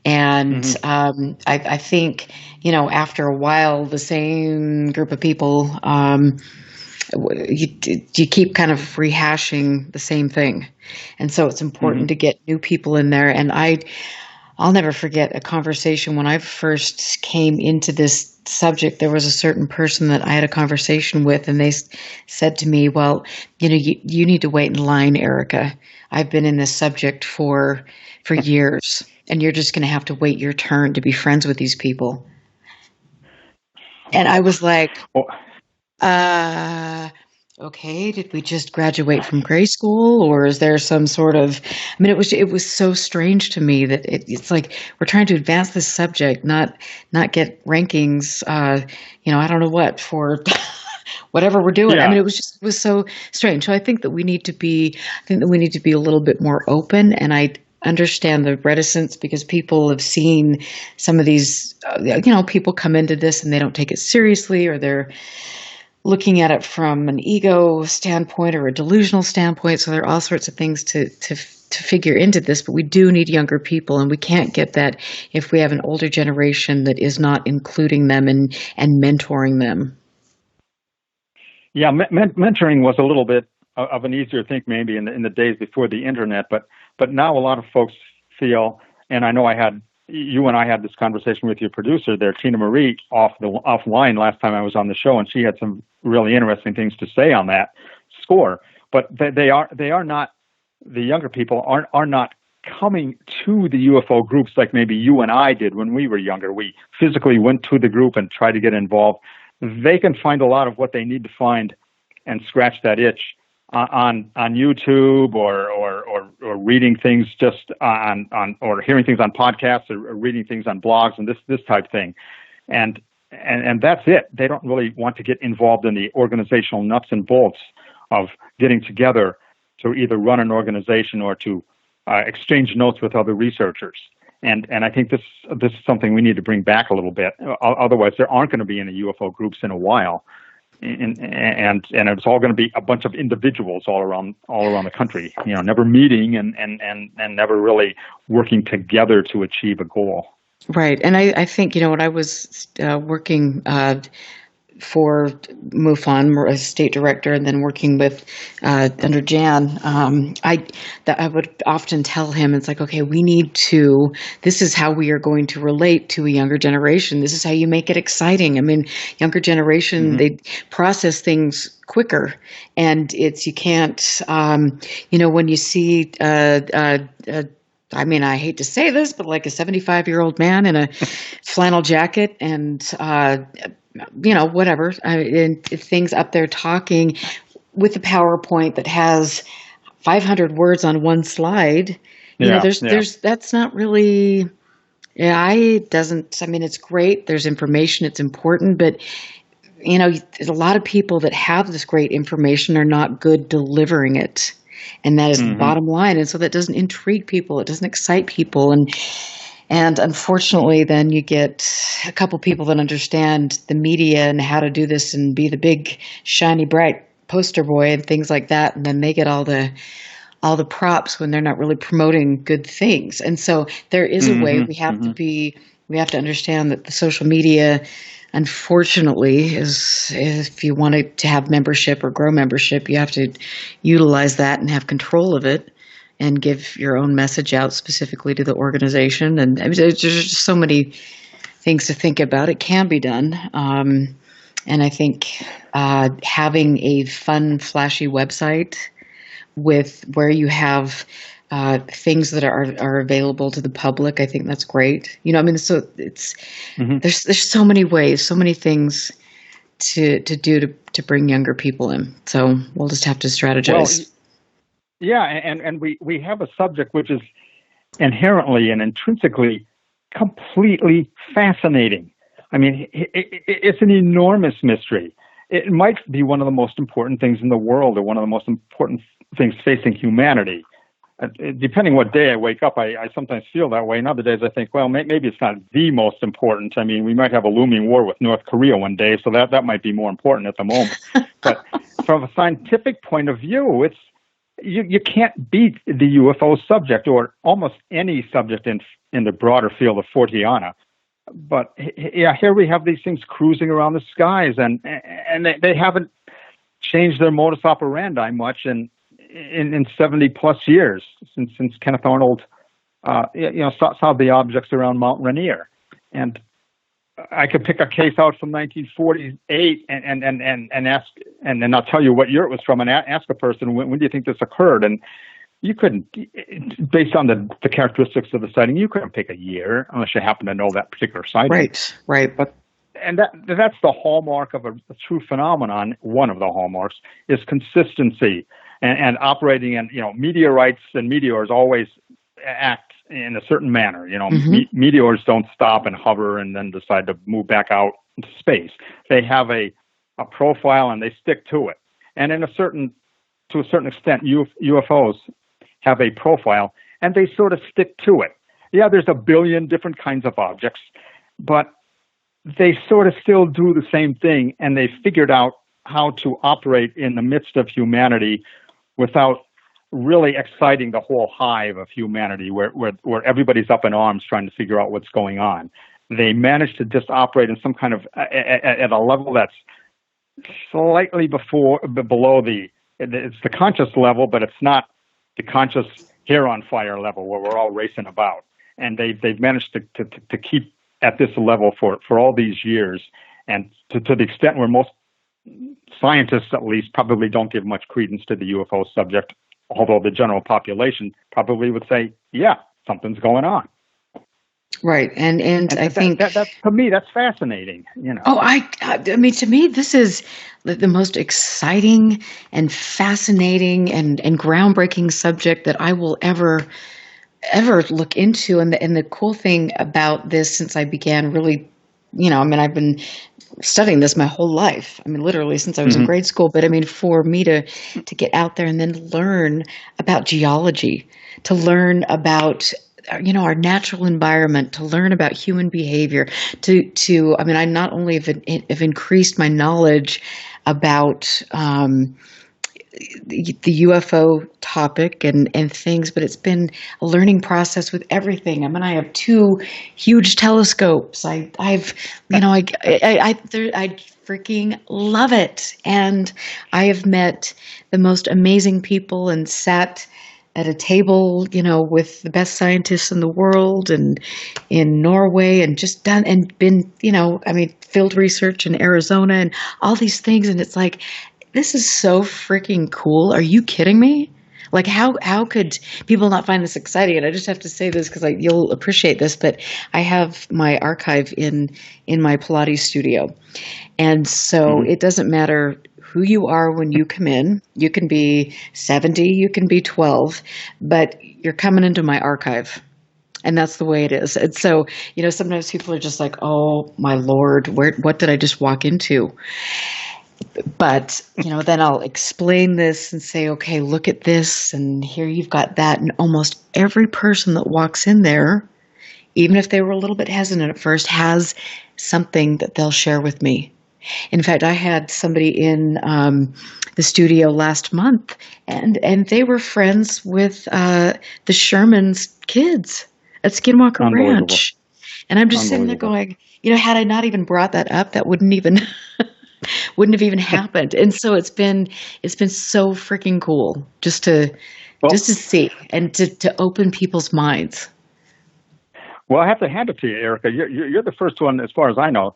And I think, after a while, the same group of people, you keep kind of rehashing the same thing. And so it's important to get new people in there. And I'll never forget a conversation when I first came into this subject. There was a certain person that I had a conversation with, and they said to me, well, you need to wait in line, Erica. I've been in this subject for years, and you're just going to have to wait your turn to be friends with these people. And I was like, okay, did we just graduate from grade school, or is there some sort of? I mean, it was so strange to me that it's like we're trying to advance this subject, not get rankings. I don't know what for whatever we're doing. Yeah. I mean, it was so strange. So I think that we need to be a little bit more open, and I understand the reticence because people have seen some of these. People come into this and they don't take it seriously, or they're looking at it from an ego standpoint or a delusional standpoint. So there are all sorts of things to figure into this, but we do need younger people, and we can't get that if we have an older generation that is not including them and mentoring them. Yeah, mentoring was a little bit of an easier thing maybe in the days before the internet, but now a lot of folks feel, and I know you and I had this conversation with your producer there, Tina Marie, offline last time I was on the show, and she had some really interesting things to say on that score. But they are not, the younger people are not coming to the UFO groups like maybe you and I did when we were younger. We physically went to the group and tried to get involved. They can find a lot of what they need to find and scratch that itch on YouTube or reading things just on or hearing things on podcasts or reading things on blogs and this type thing. And that's it. They don't really want to get involved in the organizational nuts and bolts of getting together to either run an organization or to exchange notes with other researchers. And I think this is something we need to bring back a little bit. Otherwise, there aren't going to be any UFO groups in a while. And it's all going to be a bunch of individuals all around the country, never meeting and never really working together to achieve a goal. Right. And I think, when I was working for MUFON as state director, and then working with under Jan, I would often tell him, it's like, okay, this is how we are going to relate to a younger generation. This is how you make it exciting. I mean, younger generation, they process things quicker, and you can't, when you see, I mean, I hate to say this, but like a 75-year-old man in a flannel jacket and, whatever, and things up there talking with a PowerPoint that has 500 words on one slide, that's not really, it's great. There's information, it's important, but there's a lot of people that have this great information are not good delivering it. And that is the bottom line. And so that doesn't intrigue people. It doesn't excite people. And unfortunately, then you get a couple people that understand the media and how to do this and be the big, shiny, bright poster boy and things like that. And then they get all the props when they're not really promoting good things. And so there is a way we have to understand that the social media, unfortunately, is if you want to have membership or grow membership, you have to utilize that and have control of it and give your own message out specifically to the organization. And there's just so many things to think about. It can be done. And I think having a fun, flashy website with where you have things that are available to the public, I think that's great. So it's there's so many ways, so many things to do to bring younger people in. So we'll just have to strategize. Well, and we have a subject which is inherently and intrinsically completely fascinating. I mean, it's an enormous mystery. It might be one of the most important things in the world, or one of the most important things facing humanity. Depending what day I wake up, I sometimes feel that way. And other days I think, well, maybe it's not the most important. I mean, we might have a looming war with North Korea one day, so that might be more important at the moment. But from a scientific point of view, you can't beat the UFO subject, or almost any subject in the broader field of Forteana. But here we have these things cruising around the skies, and they haven't changed their modus operandi much in 70 plus years since Kenneth Arnold saw the objects around Mount Rainier. And I could pick a case out from 1948 and ask, and then I'll tell you what year it was from, and ask a person, when do you think this occurred? And you couldn't, based on the characteristics of the sighting, you couldn't pick a year unless you happen to know that particular sighting. Right. But that's the hallmark of a true phenomenon. One of the hallmarks is consistency and operating in, meteorites and meteors always act in a certain manner. Meteors don't stop and hover and then decide to move back out into space. They have a profile and they stick to it. And to a certain extent, UFOs have a profile and they sort of stick to it. Yeah, there's a billion different kinds of objects, but they sort of still do the same thing, and they figured out how to operate in the midst of humanity without really exciting the whole hive of humanity, where everybody's up in arms trying to figure out what's going on. They managed to just operate in some kind of at a level that's slightly below it's the conscious level, but it's not the conscious hair on fire level where we're all racing about. And they've managed to keep at this level for all these years, and to the extent where most scientists, at least, probably don't give much credence to the UFO subject, although the general population probably would say, yeah, something's going on. Right, and I think that's to me, that's fascinating. Oh, I mean, to me, this is the most exciting and fascinating and groundbreaking subject that I will ever look into. And the cool thing about this, since I began really, I've been studying this my whole life. I mean, literally since I was in grade school. But I mean, for me to get out there and then learn about geology, to learn about our natural environment, to learn about human behavior, I not only have increased my knowledge about the UFO topic and things, but it's been a learning process with everything. I have 2 huge telescopes. I freaking love it. And I have met the most amazing people and sat at a table, with the best scientists in the world and in Norway and just done and been, field research in Arizona and all these things. And it's like, this is so freaking cool. Are you kidding me? Like, how could people not find this exciting? And I just have to say this because you'll appreciate this, but I have my archive in my Pilates studio. And so it doesn't matter who you are when you come in. You can be 70, you can be 12, but you're coming into my archive. And that's the way it is. And so, sometimes people are just like, oh, my Lord, what did I just walk into? But, then I'll explain this and say, okay, look at this, and here you've got that. And almost every person that walks in there, even if they were a little bit hesitant at first, has something that they'll share with me. In fact, I had somebody in the studio last month, and they were friends with the Sherman's kids at Skinwalker Ranch. And I'm just sitting there going, had I not even brought that up, that wouldn't have even happened. And so it's been so freaking cool just to see and to open people's minds. Well, I have to hand it to you, Erica. You're the first one, as far as I know,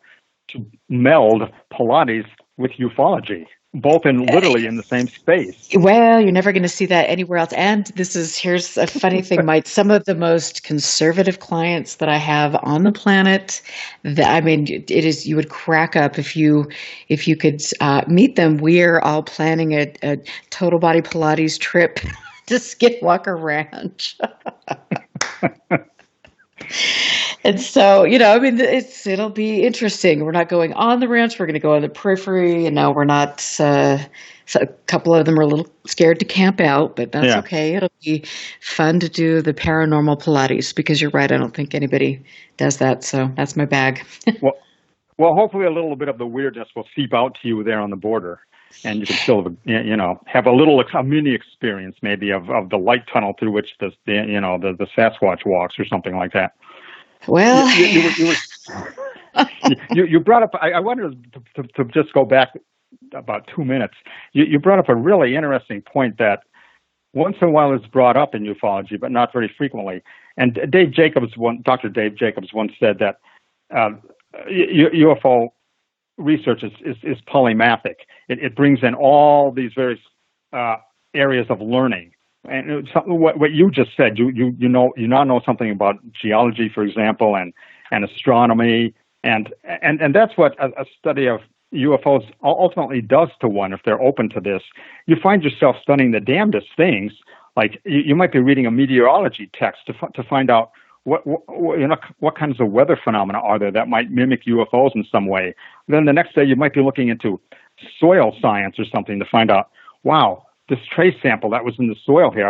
to meld Pilates with ufology, both literally in the same space. Well, you're never going to see that anywhere else. And here's a funny thing, some of the most conservative clients that I have on the planet, you would crack up if you could meet them. We're all planning a total body Pilates trip to Skinwalker Ranch. And so, it'll be interesting. We're not going on the ranch. We're going to go on the periphery. We're not, so a couple of them are a little scared to camp out, but that's okay. It'll be fun to do the paranormal Pilates because you're right. I don't think anybody does that. So that's my bag. Well, hopefully a little bit of the weirdness will seep out to you there on the border. And you can still, have a mini experience maybe of the light tunnel through which the Sasquatch walks or something like that. Well, you brought up. I wanted to just go back about 2 minutes. You brought up a really interesting point that once in a while is brought up in ufology, but not very frequently. And Dr. Dave Jacobs once said that UFO research is polymathic. It brings in all these various areas of learning. And what you just said, you now know something about geology, for example, and astronomy, and that's what a study of UFOs ultimately does to one if they're open to this. You find yourself studying the damnedest things. Like you might be reading a meteorology text to find out what kinds of weather phenomena are there that might mimic UFOs in some way. Then the next day you might be looking into soil science or something to find out, wow, this trace sample that was in the soil here,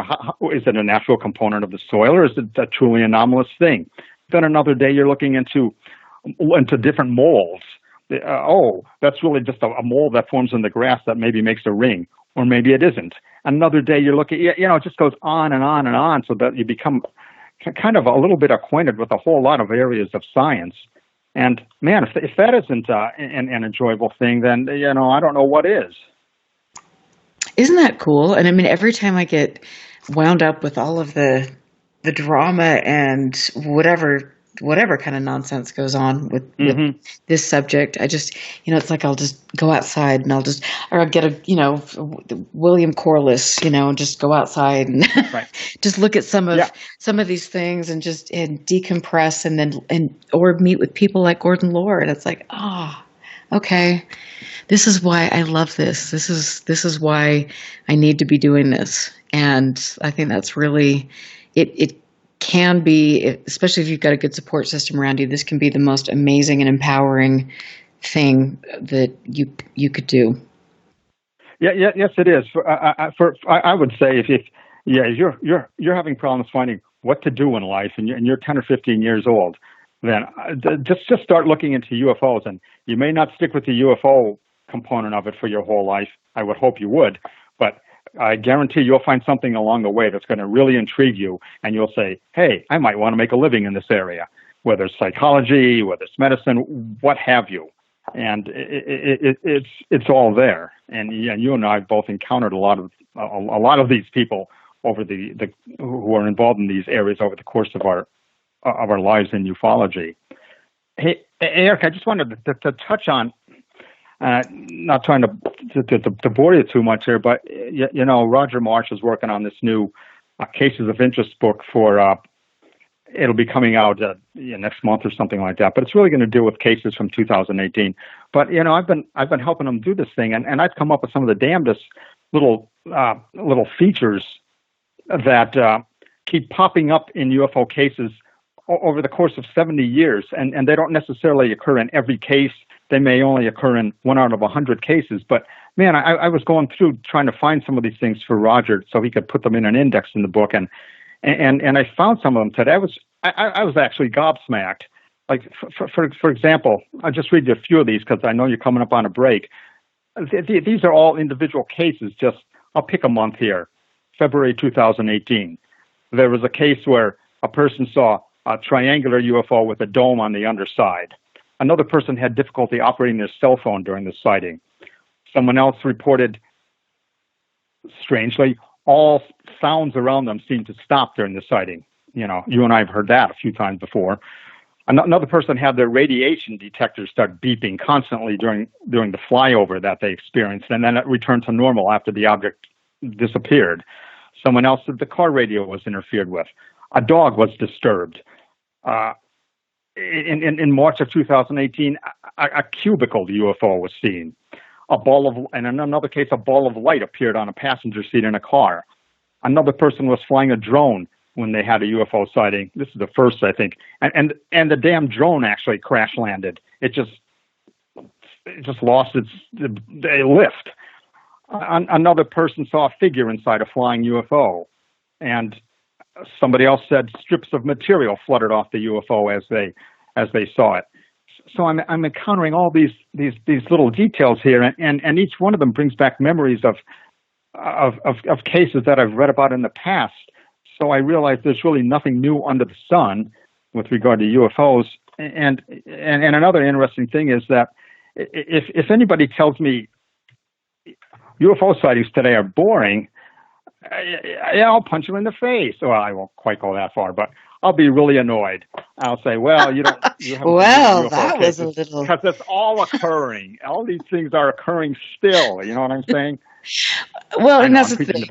is it a natural component of the soil or is it a truly anomalous thing? Then another day you're looking into different molds. That's really just a mold that forms in the grass that maybe makes a ring, or maybe it isn't. Another day you're looking, it just goes on and on and on, so that you become kind of a little bit acquainted with a whole lot of areas of science. And man, if that isn't an enjoyable thing, then I don't know what is. Isn't that cool? And every time I get wound up with all of the drama and whatever kind of nonsense goes on with this subject, I just, it's like I'll just go outside and I'll get a, William Corliss, and just go outside and just look at some of these things and decompress or meet with people like Gordon Lord. And it's like, okay, this is why I love this. This is why I need to be doing this. And I think that's really, it can be, especially if you've got a good support system around you, this can be the most amazing and empowering thing that you could do. Yes, it is. I would say if you're having problems finding what to do in life, and you're 10 or 15 years old, then just start looking into UFOs. And you may not stick with the UFO component of it for your whole life. I would hope you would, but I guarantee you'll find something along the way that's going to really intrigue you, and you'll say, hey, I might want to make a living in this area, whether it's psychology, whether it's medicine, what have you. and it's all there. And you and I have both encountered a lot of these people over who are involved in these areas over the course of our lives in ufology. Hey, Eric, I just wanted to touch on, not trying to bore you too much here, but Roger Marsh is working on this new Cases of Interest book for. It'll be coming out next month or something like that. But it's really going to deal with cases from 2018. But I've been helping them do this thing, and I've come up with some of the damnedest little features that keep popping up in UFO cases over the course of 70 years, and they don't necessarily occur in every case. They may only occur in 1 out of 100 cases. But man, I was going through trying to find some of these things for Roger so he could put them in an index in the book, and I found some of them today. I was actually gobsmacked. Like for example, I'll just read you a few of these because I know you're coming up on a break. These are all individual cases. I'll pick a month here. February 2018. There was a case where a person saw a triangular UFO with a dome on the underside. Another person had difficulty operating their cell phone during the sighting. Someone else reported, strangely, all sounds around them seemed to stop during the sighting. You and I have heard that a few times before. Another person had their radiation detectors start beeping constantly during the flyover that they experienced, and then it returned to normal after the object disappeared. Someone else said the car radio was interfered with. A dog was disturbed. In March of 2018, a cubicle UFO was seen. And in another case, a ball of light appeared on a passenger seat in a car. Another person was flying a drone when they had a UFO sighting. This is the first, I think. And the damn drone actually crash landed. It just lost its lift. Another person saw a figure inside a flying UFO, and somebody else said strips of material fluttered off the UFO as they saw it. So I'm encountering all these little details here, and each one of them brings back memories of cases that I've read about in the past. So I realize there's really nothing new under the sun with regard to UFOs. And another interesting thing is that if anybody tells me UFO sightings today are boring, I'll punch them in the face. Well, I won't quite go that far, but I'll be really annoyed. I'll say, well, you haven't well, that was a little... Because it's all occurring. All these things are occurring still. You know what I'm saying? Well, and that's the thing.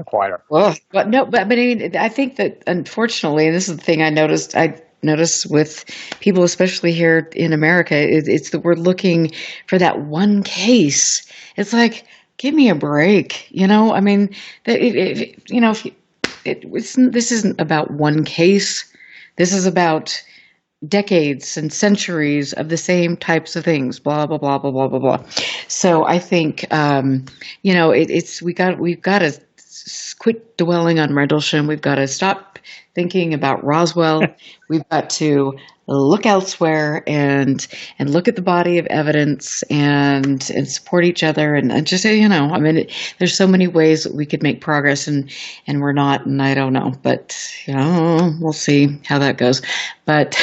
Well, but I mean, I think that unfortunately, and this is the thing I noticed with people, especially here in America, it's that we're looking for that one case. It's like, give me a break. I mean, this isn't about one case. This is about decades and centuries of the same types of things, blah, blah, blah, blah, blah, blah, blah. So I think, we've got to quit dwelling on Rendlesham. We've got to stop thinking about Roswell. We've got to look elsewhere and look at the body of evidence and support each other and just say, I mean, there's so many ways that we could make progress and we're not, and I don't know, but we'll see how that goes. But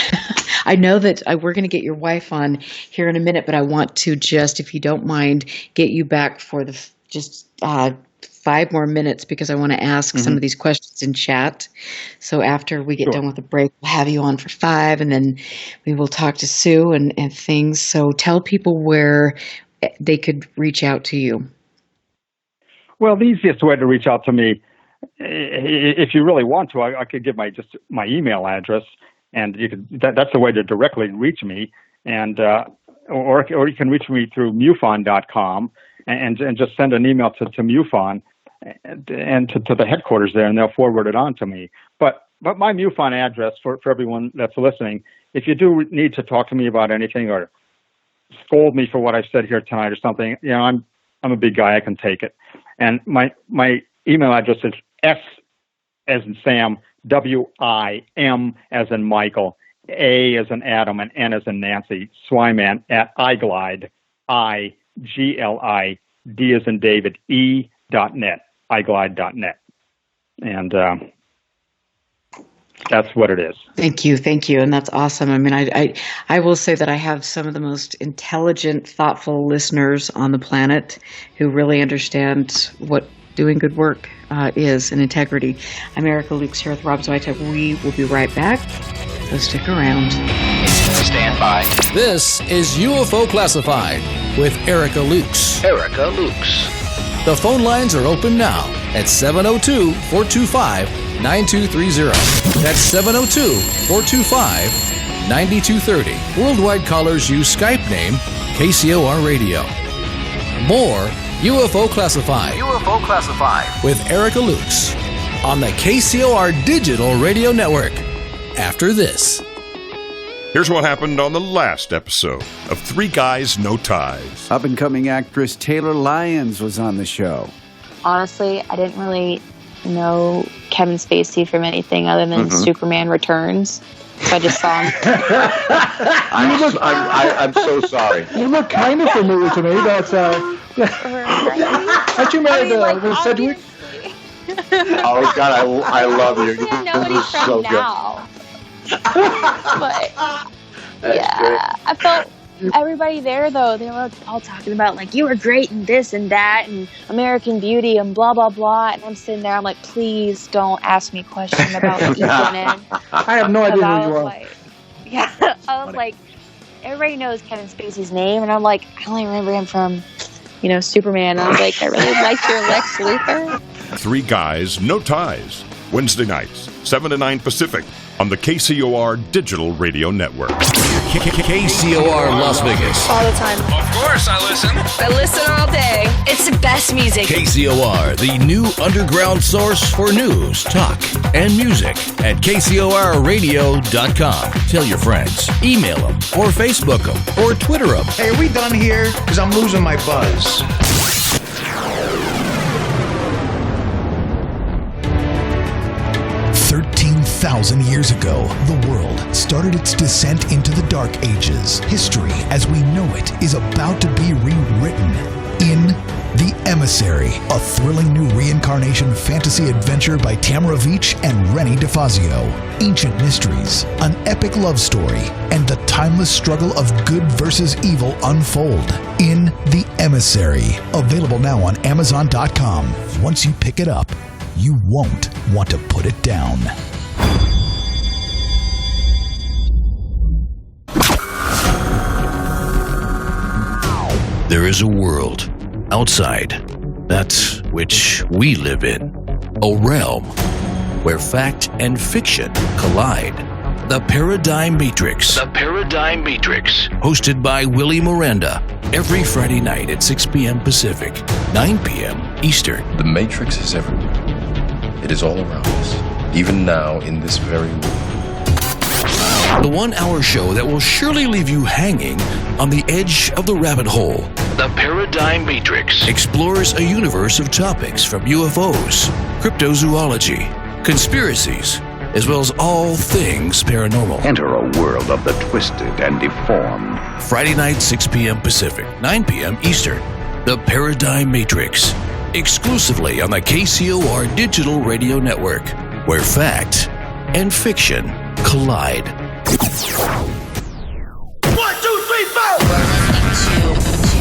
I know that we're going to get your wife on here in a minute, but I want to just, if you don't mind, get you back for just 5 more minutes because I want to ask some of these questions in chat. So after we get done with the break, we'll have you on for 5, and then we will talk to Sue and things. So tell people where they could reach out to you. Well, the easiest way to reach out to me, if you really want to, I could give my email address, and that's the way to directly reach me. And or you can reach me through MUFON.com. And just send an email to MUFON and to the headquarters there, and they'll forward it on to me. But my MUFON address for everyone that's listening, if you do need to talk to me about anything or scold me for what I said here tonight or something, I'm a big guy, I can take it. And my email address is S as in Sam, WIM as in Michael, A as in Adam, and N as in Nancy, Swyman at iGlide, IGLID as in David, E.net, iGlide.net. And That's what it is. Thank you, and that's awesome. I mean, I will say that I have some of the most intelligent, thoughtful listeners on the planet who really understand what doing good work is and integrity. I'm Erica Lukes here with Rob Swiatek. We will be right back, so stick around. Stand by. This is UFO Classified with Erica Lukes. Erica Lukes. The phone lines are open now at 702-425-9230. That's 702-425-9230. Worldwide callers use Skype name KCOR Radio. More UFO Classified. UFO Classified. With Erica Lukes on the KCOR Digital Radio Network. After this. Here's what happened on the last episode of Three Guys, No Ties. Up-and-coming actress Taylor Lyons was on the show. Honestly, I didn't really know Kevin Spacey from anything other than Superman Returns. So I just saw him. I'm so sorry. You look kind of familiar to me. That's aren't you married with Sedgwick? Oh God, I love you. I know what he's from so now. But yeah, I felt everybody there though, they were all talking about like, you were great and this and that and American Beauty and blah blah blah, and I'm sitting there, I'm like, please don't ask me a question about what you've been in. I have no idea who you are. Like, yeah, I was like, everybody knows Kevin Spacey's name, and I'm like, I only remember him from, Superman. And I was like, I really liked your Lex Luthor. Three Guys, No Ties. Wednesday nights, 7 to 9 Pacific, on the KCOR Digital Radio Network. KCOR Las Vegas. All the time. Of course I listen. I listen all day. It's the best music. KCOR, the new underground source for news, talk, and music at KCORradio.com. Tell your friends, email them, or Facebook them, or Twitter them. Hey, are we done here? Because I'm losing my buzz. 13,000 years ago, the world started its descent into the Dark Ages. History, as we know it, is about to be rewritten in The Emissary, a thrilling new reincarnation fantasy adventure by Tamara Veach and Rennie DeFazio. Ancient mysteries, an epic love story, and the timeless struggle of good versus evil unfold in The Emissary. Available now on Amazon.com. Once you pick it up, you won't want to put it down. There is a world outside that which we live in, a realm where fact and fiction collide. The Paradigm Matrix. The Paradigm Matrix. Hosted by Willie Miranda, every Friday night at 6 p.m. Pacific, 9 p.m. Eastern. The Matrix is everywhere. It is all around us, even now in this very moment. The 1 hour show that will surely leave you hanging on the edge of the rabbit hole. The Paradigm Matrix explores a universe of topics from UFOs, cryptozoology, conspiracies, as well as all things paranormal. Enter a world of the twisted and deformed. Friday night, 6 p.m. Pacific, 9 p.m. Eastern. The Paradigm Matrix. Exclusively on the KCOR Digital Radio Network, where fact and fiction collide. 1, 2, 3, 4!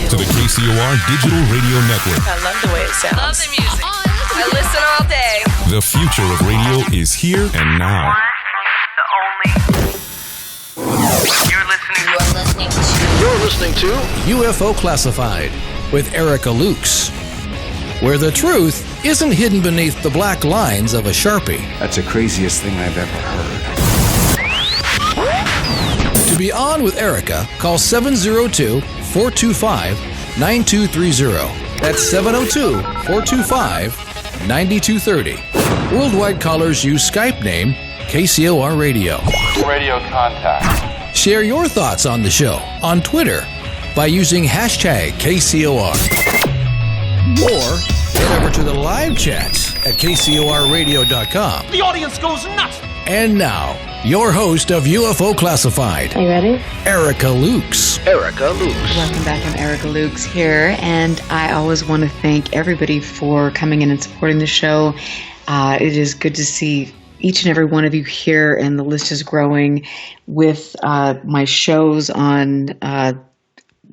To the KCOR Digital Radio Network. I love the way it sounds. Love the music. I listen all day. The future of radio is here and now. You're listening to UFO Classified with Erica Lukes, where the truth isn't hidden beneath the black lines of a Sharpie. That's the craziest thing I've ever heard. To be on with Erica, call 702-425-9230. That's 702-425-9230. Worldwide callers use Skype name KCOR Radio. Radio contact. Share your thoughts on the show on Twitter by using hashtag KCOR. Or head over to the live chats at KCORradio.com. The audience goes nuts! And now, your host of UFO Classified. Are you ready? Erica Lukes. Erica Lukes. Welcome back. I'm Erica Lukes here, and I always want to thank everybody for coming in and supporting the show. It is good to see each and every one of you here, and the list is growing with my shows on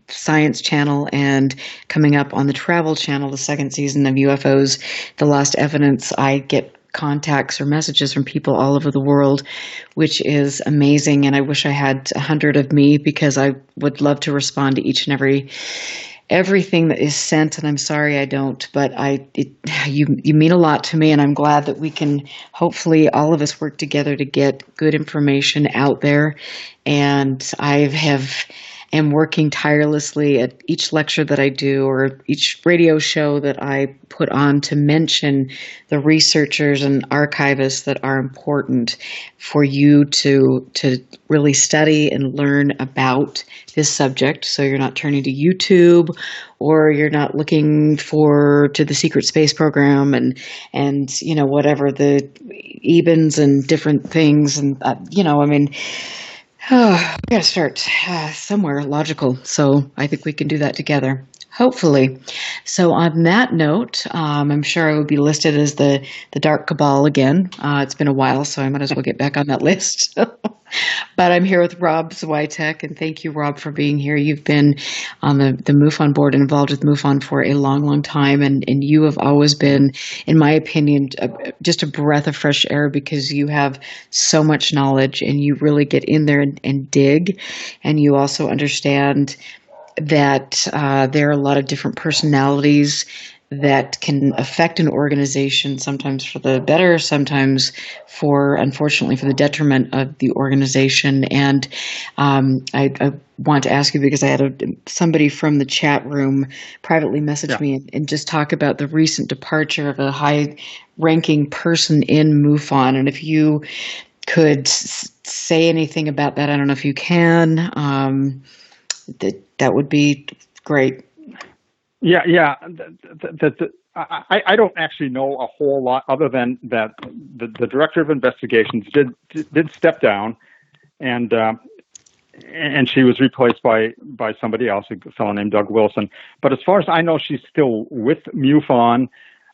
Science Channel and coming up on the Travel Channel, the second season of UFOs, The Lost Evidence. I get contacts or messages from people all over the world, which is amazing. And I wish I had 100 of me, because I would love to respond to each and everything that is sent, and I'm sorry I don't, but you mean a lot to me, and I'm glad that we can hopefully all of us work together to get good information out there. And am working tirelessly at each lecture that I do or each radio show that I put on to mention the researchers and archivists that are important for you to really study and learn about this subject. So you're not turning to YouTube, or you're not looking to the secret space program and whatever the Ebens and different things. And, we got to start somewhere logical. So I think we can do that together, hopefully. So on that note, I'm sure I would be listed as the Dark Cabal again. It's been a while, so I might as well get back on that list. But I'm here with Rob Swiatek, and thank you, Rob, for being here. You've been on the MUFON board and involved with MUFON for a long, long time, and you have always been, in my opinion, just a breath of fresh air, because you have so much knowledge and you really get in there and dig, and you also understand that there are a lot of different personalities that can affect an organization, sometimes for the better, sometimes unfortunately, for the detriment of the organization. And I want to ask you, because I had somebody from the chat room privately message me and just talk about the recent departure of a high-ranking person in MUFON. And if you could say anything about that, I don't know if you can, that would be great. Yeah. I don't actually know a whole lot, other than that the director of investigations did step down, and she was replaced by somebody else, a fellow named Doug Wilson. But as far as I know, she's still with MUFON,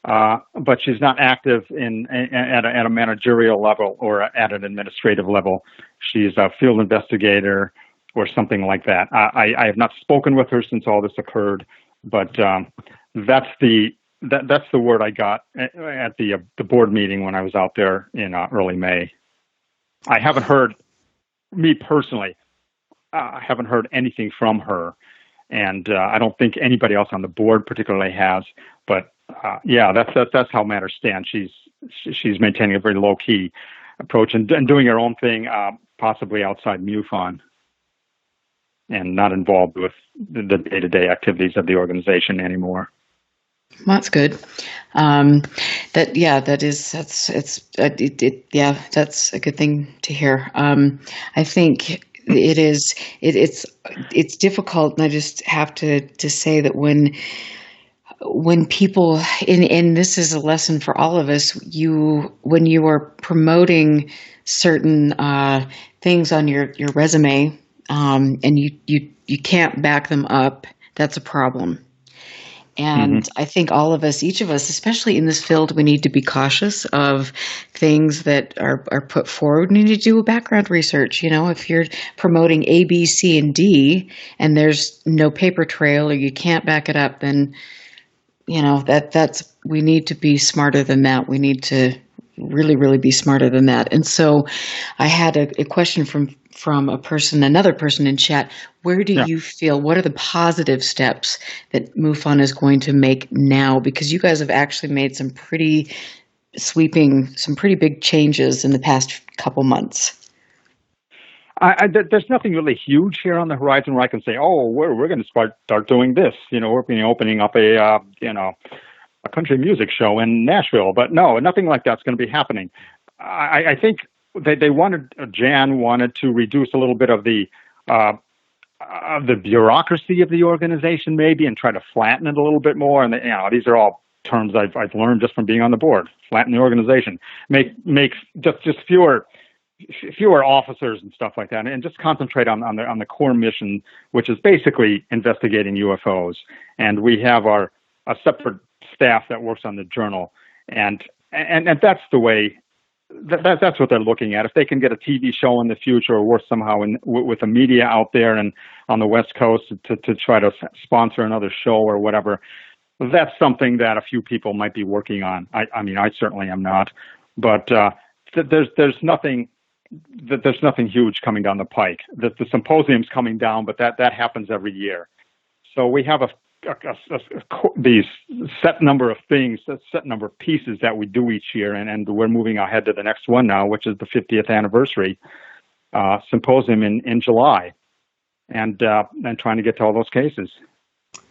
but she's not active at a managerial level or at an administrative level. She's a field investigator or something like that. I have not spoken with her since all this occurred. But that's the word I got at the board meeting when I was out there in early May. I haven't heard, me personally, I haven't heard anything from her, and I don't think anybody else on the board particularly has. But that's how matters stand. She's maintaining a very low key approach and doing her own thing, possibly outside MUFON, and not involved with the day-to-day activities of the organization anymore. Well, that's good. That's a good thing to hear. I think it's difficult, and I just have to say that when people, and this is a lesson for all of us, when you are promoting certain things on your resume, and you can't back them up, that's a problem. And I think all of us, each of us, especially in this field, we need to be cautious of things that are put forward. We need to do a background research. If you're promoting A, B, C, and D, and there's no paper trail, or you can't back it up, then we need to be smarter than that. We need to really, really be smarter than that. And so I had a question from another person in chat. Where do you feel, what are the positive steps that MUFON is going to make now? Because you guys have actually made some pretty big changes in the past couple months. There's nothing really huge here on the horizon where I can say, we're going to start doing this. We're opening up a country music show in Nashville. But no, nothing like that's going to be happening. I think Jan wanted to reduce a little bit of the bureaucracy of the organization, maybe, and try to flatten it a little bit more. And these are all terms I've learned just from being on the board. Flatten the organization, make just fewer officers and stuff like that, and just concentrate on the core mission, which is basically investigating UFOs. And we have a separate staff that works on the journal, and that's the way that's what they're looking at. If they can get a TV show in the future, or worse somehow, with the media out there and on the West Coast to try to sponsor another show or whatever, that's something that a few people might be working on. I mean, I certainly am not, but there's nothing huge coming down the pike. The symposium's coming down, but that happens every year. So we have these set number of things, a set number of pieces that we do each year, and we're moving ahead to the next one now, which is the 50th anniversary symposium in July, and trying to get to all those cases.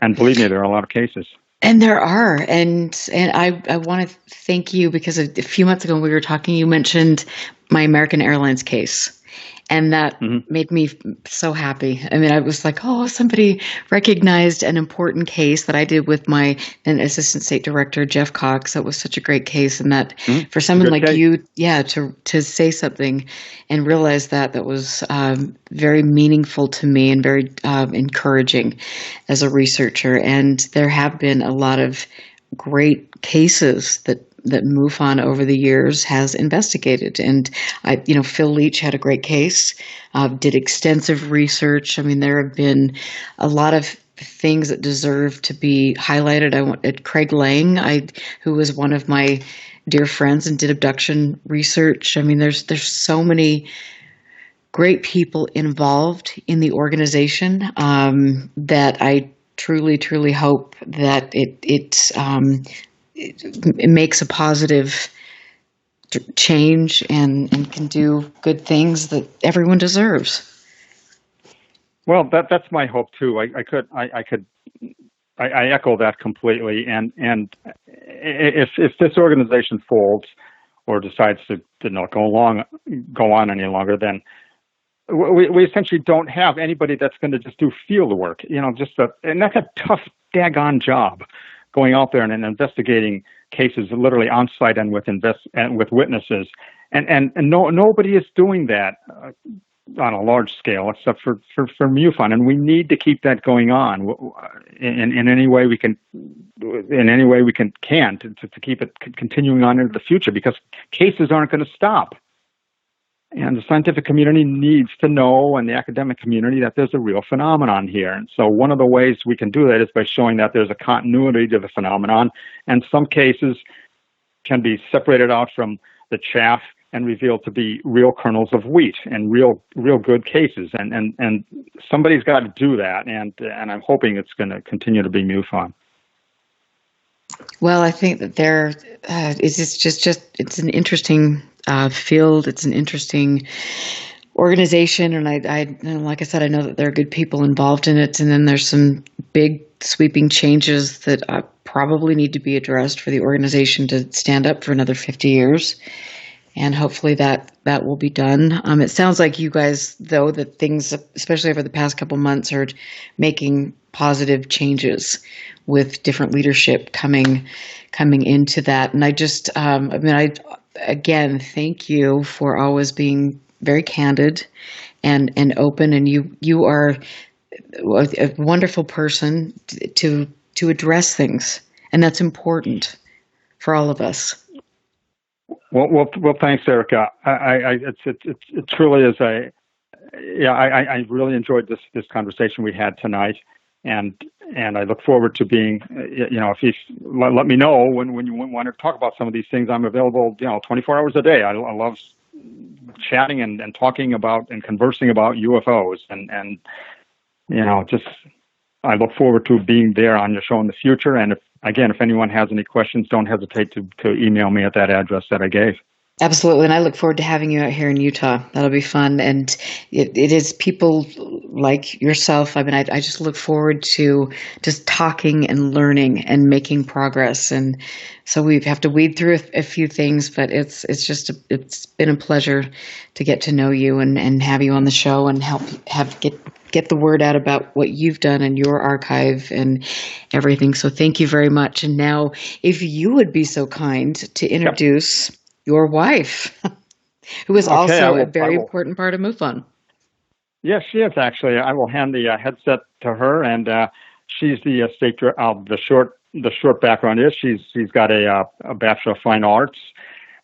And believe me, there are a lot of cases. And there are, and I want to thank you, because a few months ago when we were talking, you mentioned my American Airlines case. And that made me so happy. I mean, I was like, oh, somebody recognized an important case that I did with my then Assistant State Director, Jeff Cox. That was such a great case. And that for someone like you, to say something and realize that was very meaningful to me and very encouraging as a researcher. And there have been a lot of great cases that MUFON over the years has investigated. And Phil Leach had a great case, did extensive research. I mean, there have been a lot of things that deserve to be highlighted. Craig Lang, who was one of my dear friends and did abduction research. I mean, there's so many great people involved in the organization that I truly, truly hope that it makes a positive change and can do good things that everyone deserves. Well, that's my hope too. I echo that completely. And if this organization folds or decides to not go on any longer, then we essentially don't have anybody that's going to just do field work. And that's a tough, daggone job, going out there and investigating cases literally on site and with witnesses, and nobody is doing that on a large scale except for MUFON, and we need to keep that going on in any way we can, to keep it continuing on into the future, because cases aren't going to stop. And the scientific community needs to know, and the academic community, that there's a real phenomenon here. And so one of the ways we can do that is by showing that there's a continuity to the phenomenon, and some cases can be separated out from the chaff and revealed to be real kernels of wheat and real good cases. And somebody's got to do that, and I'm hoping it's going to continue to be MUFON. Well, I think that it's an interesting field. It's an interesting organization, and and like I said, I know that there are good people involved in it, and then there's some big sweeping changes that probably need to be addressed for the organization to stand up for another 50 years. And hopefully that will be done. It sounds like you guys, though, that things, especially over the past couple months, are making positive changes with different leadership coming into that. And I just, again, thank you for always being very candid and open. And you are a wonderful person to address things, and that's important for all of us. Well, thanks, Erica. It truly is I really enjoyed this conversation we had tonight, and I look forward to being, if you let me know when you want to talk about some of these things. I'm available, 24 hours a day. I love chatting and talking about and conversing about UFOs, and just I look forward to being there on your show in the future. And if anyone has any questions, don't hesitate to email me at that address that I gave. Absolutely. And I look forward to having you out here in Utah. That'll be fun. And it is people like yourself. I mean, I just look forward to just talking and learning and making progress. And so we have to weed through a few things, but it's been a pleasure to get to know you and have you on the show and help get the word out about what you've done in your archive and everything. So thank you very much. And now, if you would be so kind to introduce your wife, who is also a very important part of MUFON. Yes, she is actually. I will hand the headset to her, and she's the state. The short background is she's got a Bachelor of Fine Arts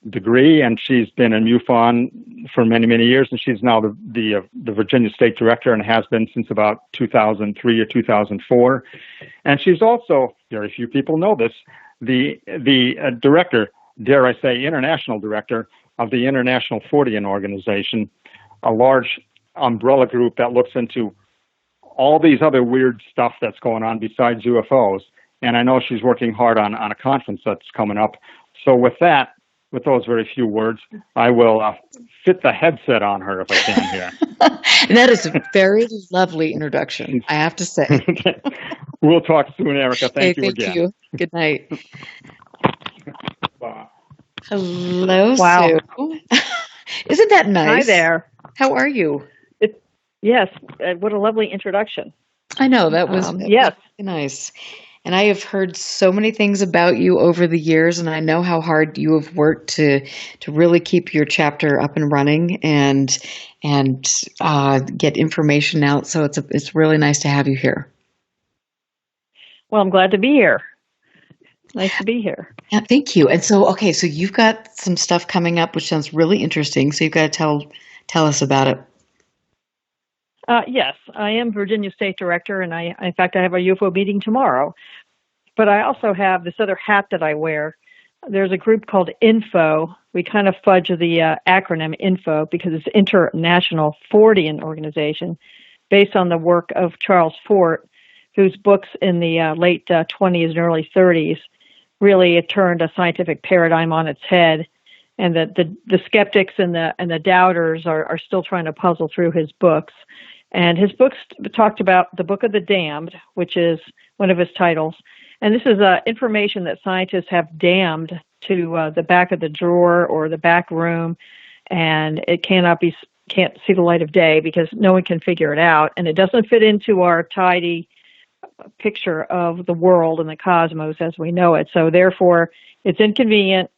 degree, and she's been in MUFON for many, many years, and she's now the Virginia State Director and has been since about 2003 or 2004. And she's also, very few people know this, the director, dare I say, international director of the International Fortean Organization, a large umbrella group that looks into all these other weird stuff that's going on besides UFOs. And I know she's working hard on a conference that's coming up. So with that, with those very few words, I will fit the headset on her if I can here. And that is a very lovely introduction, I have to say. We'll talk soon, Erica. Thank you Thank again. you. Good night. Bye. Hello, Wow. Sue. Isn't that nice? Hi there. How are you? Yes, what a lovely introduction. I know, that was yes. Really nice. And I have heard so many things about you over the years, and I know how hard you have worked to really keep your chapter up and running and get information out. So it's really nice to have you here. Well, I'm glad to be here. Nice to be here. Yeah, thank you. And so, okay, so you've got some stuff coming up, which sounds really interesting. So you've got to tell us about it. Yes, I am Virginia State Director, and in fact, I have a UFO meeting tomorrow. But I also have this other hat that I wear. There's a group called INFO. We kind of fudge the acronym INFO because it's International Fortean Organization, based on the work of Charles Fort, whose books in the late 20s and early 30s really turned a scientific paradigm on its head. And the skeptics and the doubters are still trying to puzzle through his books. And his books talked about the Book of the Damned, which is one of his titles. And this is information that scientists have damned to the back of the drawer or the back room, and it can't see the light of day because no one can figure it out. And it doesn't fit into our tidy picture of the world and the cosmos as we know it. So therefore, it's inconvenient.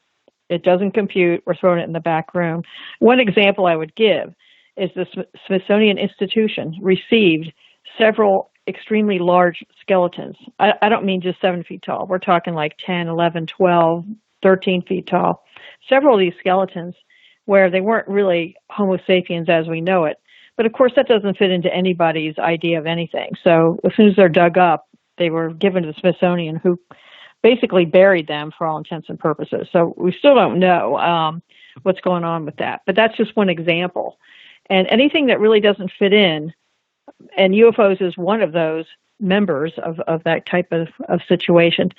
It doesn't compute. We're throwing it in the back room. One example I would give is the Smithsonian Institution received several extremely large skeletons. I don't mean just 7 feet tall. We're talking like 10, 11, 12, 13 feet tall. Several of these skeletons where they weren't really Homo sapiens as we know it. But of course, that doesn't fit into anybody's idea of anything. So as soon as they're dug up, they were given to the Smithsonian, who basically buried them for all intents and purposes. So we still don't know what's going on with that. But that's just one example. And anything that really doesn't fit in, and UFOs is one of those members of that type of situation.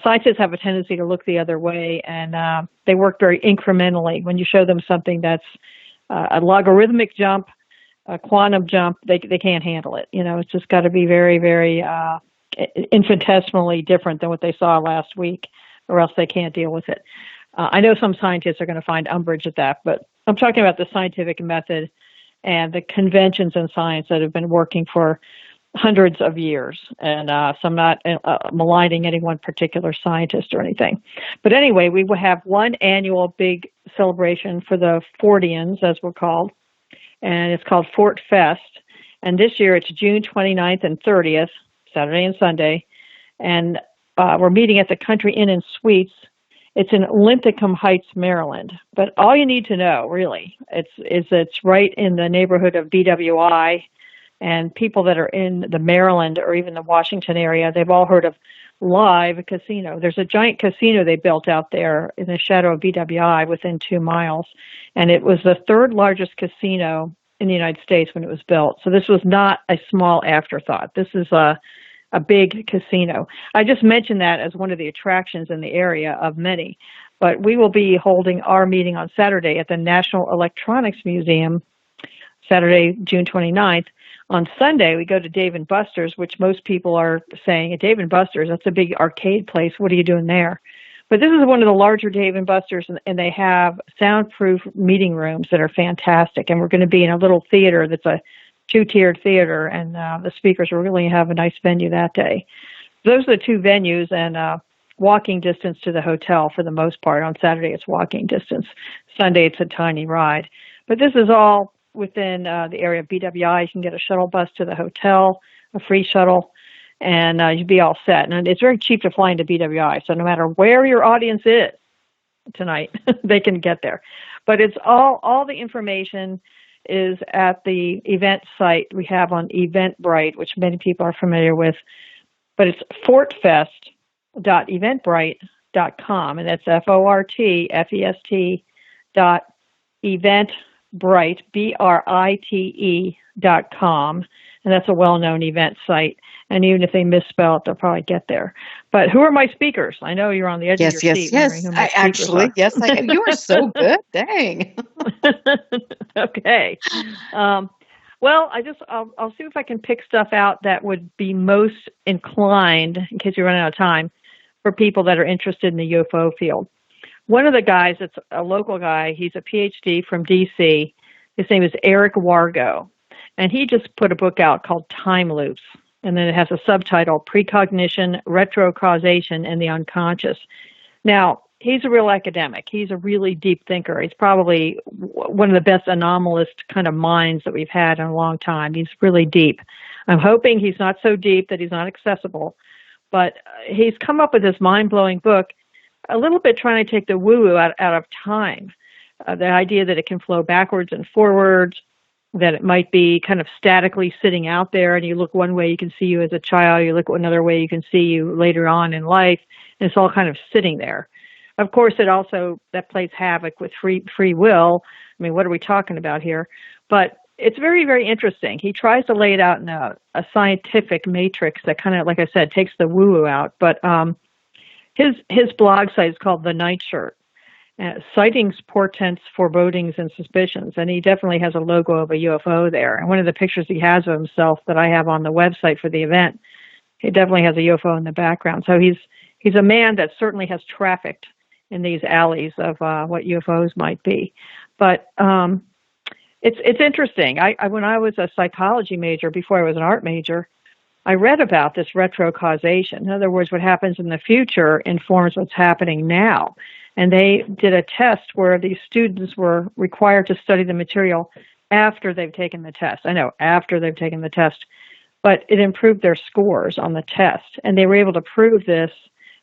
Scientists have a tendency to look the other way, and they work very incrementally. When you show them something that's a logarithmic jump, a quantum jump, they can't handle it. You know, it's just got to be very, very infinitesimally different than what they saw last week, or else they can't deal with it. I know some scientists are going to find umbrage at that, but I'm talking about the scientific method and the conventions in science that have been working for hundreds of years. And so I'm not maligning any one particular scientist or anything. But anyway, we will have one annual big celebration for the Forteans, as we're called, and it's called Fort Fest. And this year it's June 29th and 30th, Saturday and Sunday. And we're meeting at the Country Inn and Suites. It's in Linthicum Heights, Maryland. But all you need to know, really, it's right in the neighborhood of BWI, and people that are in the Maryland or even the Washington area, they've all heard of Live Casino. There's a giant casino they built out there in the shadow of BWI within 2 miles, and it was the third largest casino in the United States when it was built. So this was not a small afterthought. This is a big casino. I just mentioned that as one of the attractions in the area of many. But we will be holding our meeting on Saturday at the National Electronics Museum, Saturday, June 29th. On Sunday, we go to Dave & Buster's, which most people are saying, at Dave & Buster's, that's a big arcade place. What are you doing there? But this is one of the larger Dave & Buster's, and they have soundproof meeting rooms that are fantastic. And we're going to be in a little theater that's a 2-tiered theater, and the speakers will really have a nice venue that day. Those are the 2 venues, and walking distance to the hotel for the most part. On Saturday, it's walking distance. Sunday, it's a tiny ride. But this is all within the area of BWI. You can get a shuttle bus to the hotel, a free shuttle, and you'd be all set. And it's very cheap to fly into BWI, so no matter where your audience is, tonight, they can get there. But it's all the information is at the event site we have on Eventbrite, which many people are familiar with. But it's fortfest.eventbrite.com, and that's FORTFEST.eventbrite, BRITE.com, and that's a well-known event site. And even if they misspell it, they'll probably get there. But who are my speakers? I know you're on the edge of your seat. Yes. Who my Yes, I am. You are so good. Dang. Okay. Well, I'll see if I can pick stuff out that would be most inclined, in case you run out of time, for people that are interested in the UFO field. One of the guys, it's a local guy, he's a PhD from DC. His name is Eric Wargo. And he just put a book out called Time Loops. And then it has a subtitle, Precognition, Retrocausation, and the Unconscious. Now, he's a real academic. He's a really deep thinker. He's probably one of the best anomalist kind of minds that we've had in a long time. He's really deep. I'm hoping he's not so deep that he's not accessible. But he's come up with this mind-blowing book, a little bit trying to take the woo-woo out of time. The idea that it can flow backwards and forwards, that it might be kind of statically sitting out there, and you look one way, you can see you as a child, you look another way, you can see you later on in life, and it's all kind of sitting there. Of course, that plays havoc with free will. I mean, what are we talking about here? But it's very, very interesting. He tries to lay it out in a scientific matrix that kind of, like I said, takes the woo-woo out. But his blog site is called The Nightshirt. Sightings, portents, forebodings, and suspicions. And he definitely has a logo of a UFO there. And one of the pictures he has of himself that I have on the website for the event, he definitely has a UFO in the background. So he's a man that certainly has trafficked in these alleys of what UFOs might be. But it's interesting. When I was a psychology major, before I was an art major, I read about this retrocausation. In other words, what happens in the future informs what's happening now. And they did a test where these students were required to study the material after they've taken the test. I know, after they've taken the test. But it improved their scores on the test. And they were able to prove this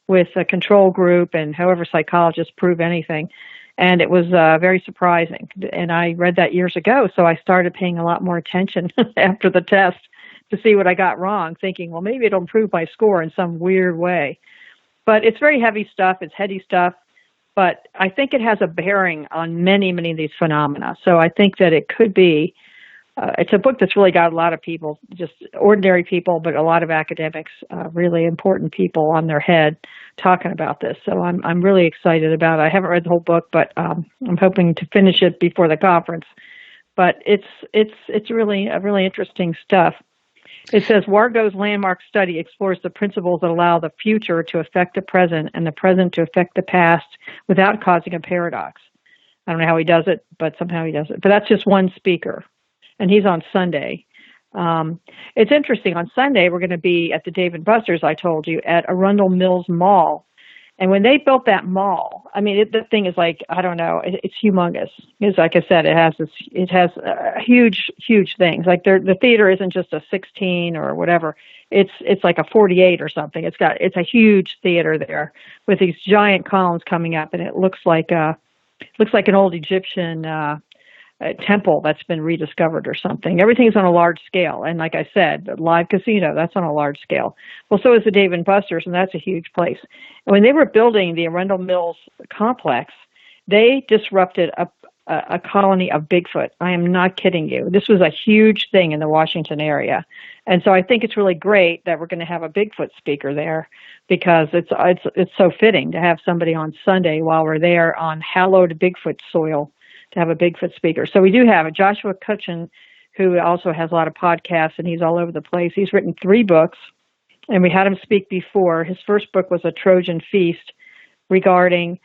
with a control group, and however psychologists prove anything. And it was very surprising. And I read that years ago, so I started paying a lot more attention after the test to see what I got wrong, thinking, well, maybe it'll improve my score in some weird way. But it's very heavy stuff. It's heady stuff. But I think it has a bearing on many, many of these phenomena. So I think that it could be, it's a book that's really got a lot of people, just ordinary people, but a lot of academics, really important people on their head talking about this. So I'm really excited about it. I haven't read the whole book, but I'm hoping to finish it before the conference. But it's really interesting stuff. It says, Wargo's landmark study explores the principles that allow the future to affect the present and the present to affect the past without causing a paradox. I don't know how he does it, but somehow he does it. But that's just one speaker, and he's on Sunday. It's interesting. On Sunday, we're going to be at the Dave & Buster's, I told you, at Arundel Mills Mall. And when they built that mall, I mean, the thing is like, I don't know, it's humongous. It's like I said, it has huge things. Like the theater isn't just a 16 or whatever. It's like a 48 or something. It's a huge theater there with these giant columns coming up, and it looks like an old Egyptian temple that's been rediscovered or something. Everything's on a large scale. And like I said, the live casino, that's on a large scale. Well, so is the Dave & Buster's, and that's a huge place. And when they were building the Arundel Mills complex, they disrupted a colony of Bigfoot. I am not kidding you. This was a huge thing in the Washington area. And so I think it's really great that we're going to have a Bigfoot speaker there, because it's so fitting to have somebody on Sunday while we're there on hallowed Bigfoot soil, to have a Bigfoot speaker. So we do have a Joshua Cutchin, who also has a lot of podcasts, and he's all over the place. He's written 3 books, and we had him speak before. His first book was A Trojan Feast, regarding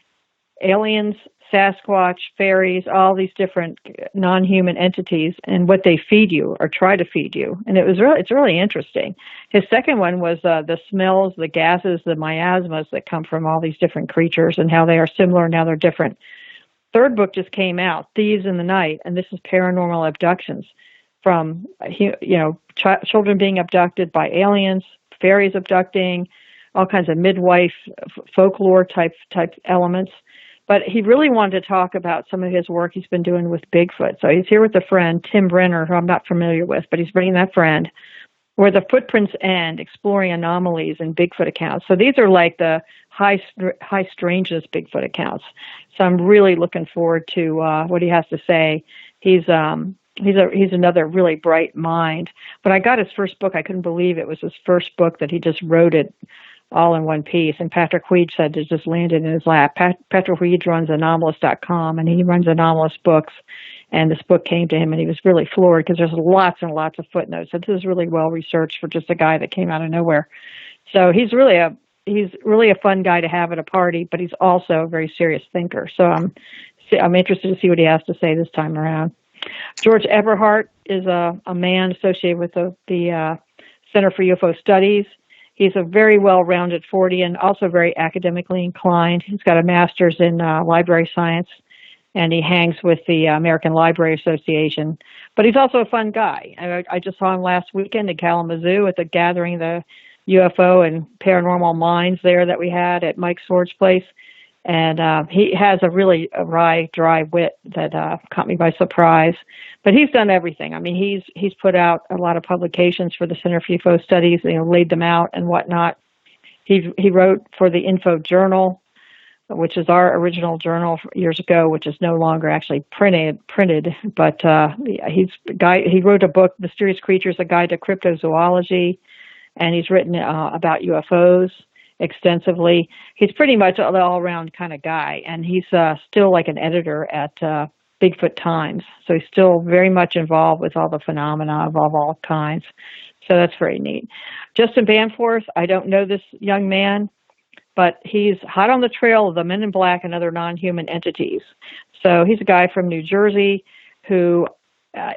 aliens, Sasquatch, fairies, all these different non-human entities, and what they feed you or try to feed you. And it's really interesting. His second one was the smells, the gases, the miasmas that come from all these different creatures, and how they are similar and how they're different. Third book just came out, Thieves in the Night, and this is paranormal abductions from, children being abducted by aliens, fairies abducting, all kinds of midwife folklore type elements. But he really wanted to talk about some of his work he's been doing with Bigfoot. So he's here with a friend, Tim Brenner, who I'm not familiar with, but he's bringing that friend, where the footprints end, exploring anomalies in Bigfoot accounts. So these are like the high strangeness Bigfoot accounts. So I'm really looking forward to what he has to say. He's another really bright mind. But I got his first book. I couldn't believe it was his first book that he just wrote it all in one piece. And Patrick Weed said it just landed in his lap. Patrick Weed runs Anomalous.com, and he runs Anomalous Books. And this book came to him, and he was really floored because there's lots and lots of footnotes. So this is really well researched for just a guy that came out of nowhere. So he's really a fun guy to have at a party, but he's also a very serious thinker. So I'm interested to see what he has to say this time around. George Eberhardt is a man associated with the Center for UFO Studies. He's a very well-rounded 40 and also very academically inclined. He's got a master's in library science, and he hangs with the American Library Association. But he's also a fun guy. I just saw him last weekend at Kalamazoo at the gathering, the UFO and Paranormal Minds there that we had at Mike Sword's place. And he has a really wry, dry wit that caught me by surprise. But he's done everything. I mean, he's put out a lot of publications for the Center for UFO Studies, laid them out and whatnot. He wrote for the Info Journal, which is our original journal years ago, which is no longer actually printed. But he wrote a book, Mysterious Creatures: A Guide to Cryptozoology, and he's written about UFOs extensively. He's pretty much an all-around kind of guy, and he's still like an editor at Bigfoot Times. So he's still very much involved with all the phenomena of all kinds. So that's very neat. Justin Banforth, I don't know this young man, but he's hot on the trail of the Men in Black and other non-human entities. So he's a guy from New Jersey who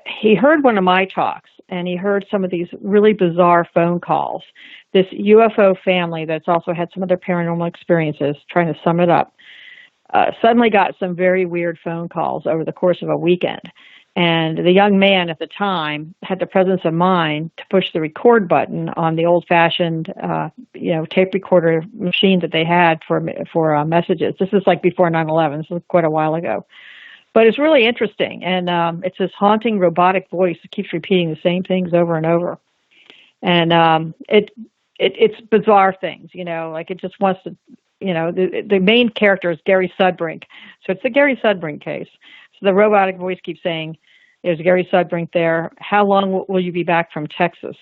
he heard one of my talks, and he heard some of these really bizarre phone calls. This UFO family that's also had some other paranormal experiences, trying to sum it up, suddenly got some very weird phone calls over the course of a weekend. And the young man at the time had the presence of mind to push the record button on the old-fashioned, tape recorder machine that they had for messages. This is like before 9/11. This was quite a while ago. But it's really interesting, and it's this haunting robotic voice that keeps repeating the same things over and over. And it's bizarre things, like it just wants to, the main character is Gary Sudbrink. So it's the Gary Sudbrink case. So the robotic voice keeps saying, "There's Gary Sudbrink there. How long will you be back from Texas?"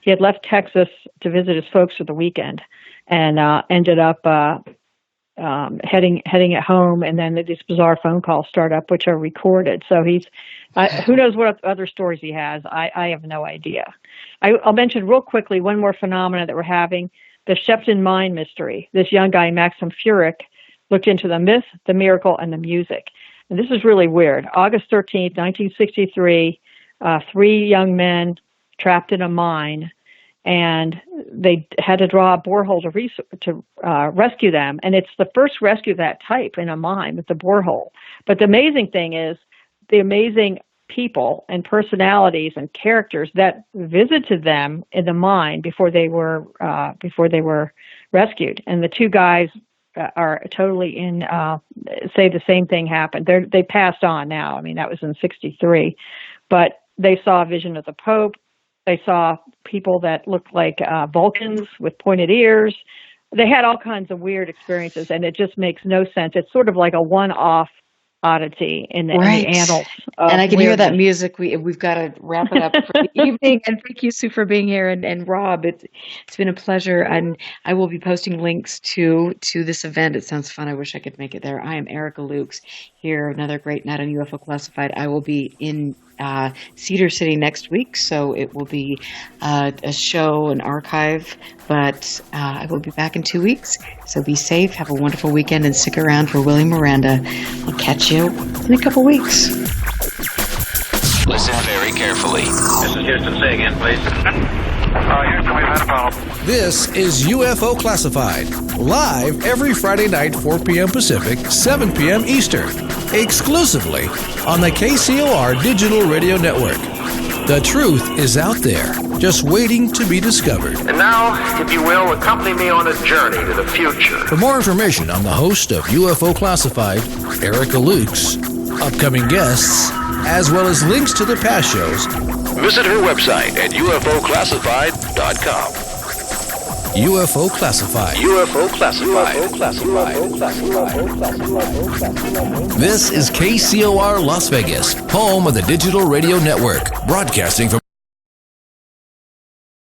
He had left Texas to visit his folks for the weekend and ended up heading at home, and then these bizarre phone calls start up, which are recorded. So who knows what other stories he has. I have no idea. I'll mention real quickly one more phenomena that we're having, the Shepton Mine mystery. This young guy, Maxim Furyk, looked into the myth, the miracle, and the music. And this is really weird. August 13th, 1963, 3 young men trapped in a mine, and they had to draw a borehole to rescue them. And it's the first rescue of that type in a mine with the borehole. But the amazing thing is the amazing people and personalities and characters that visited them in the mine before they were rescued. And the 2 guys are totally say the same thing happened. They passed on now. I mean, that was in 63. But they saw a vision of the Pope. They saw people that looked like Vulcans with pointed ears. They had all kinds of weird experiences, and it just makes no sense. It's sort of like a one-off oddity in the annals. And I can hear that music. We've got to wrap it up for the evening. And thank you, Sue, for being here. And Rob, it's been a pleasure. And I will be posting links to this event. It sounds fun. I wish I could make it there. I am Erica Lukes here. Another great night on UFO Classified. I will be in Cedar City next week, so it will be a show, an archive, but I will be back in 2 weeks. So be safe, have a wonderful weekend, and stick around for Willie Miranda. I'll catch you in a couple weeks. Listen very carefully. This is Houston. Say again, please. Houston, we've had a problem. This is UFO Classified, live every Friday night, 4 p.m. Pacific, 7 p.m. Eastern, exclusively on the KCOR Digital Radio Network. The truth is out there. just waiting to be discovered. And now, if you will, accompany me on a journey to the future. For more information on the host of UFO Classified, Erica Lukes, upcoming guests, as well as links to the past shows, visit her website at ufoclassified.com. UFO Classified. UFO Classified. This is KCOR Las Vegas, home of the Digital Radio Network, broadcasting from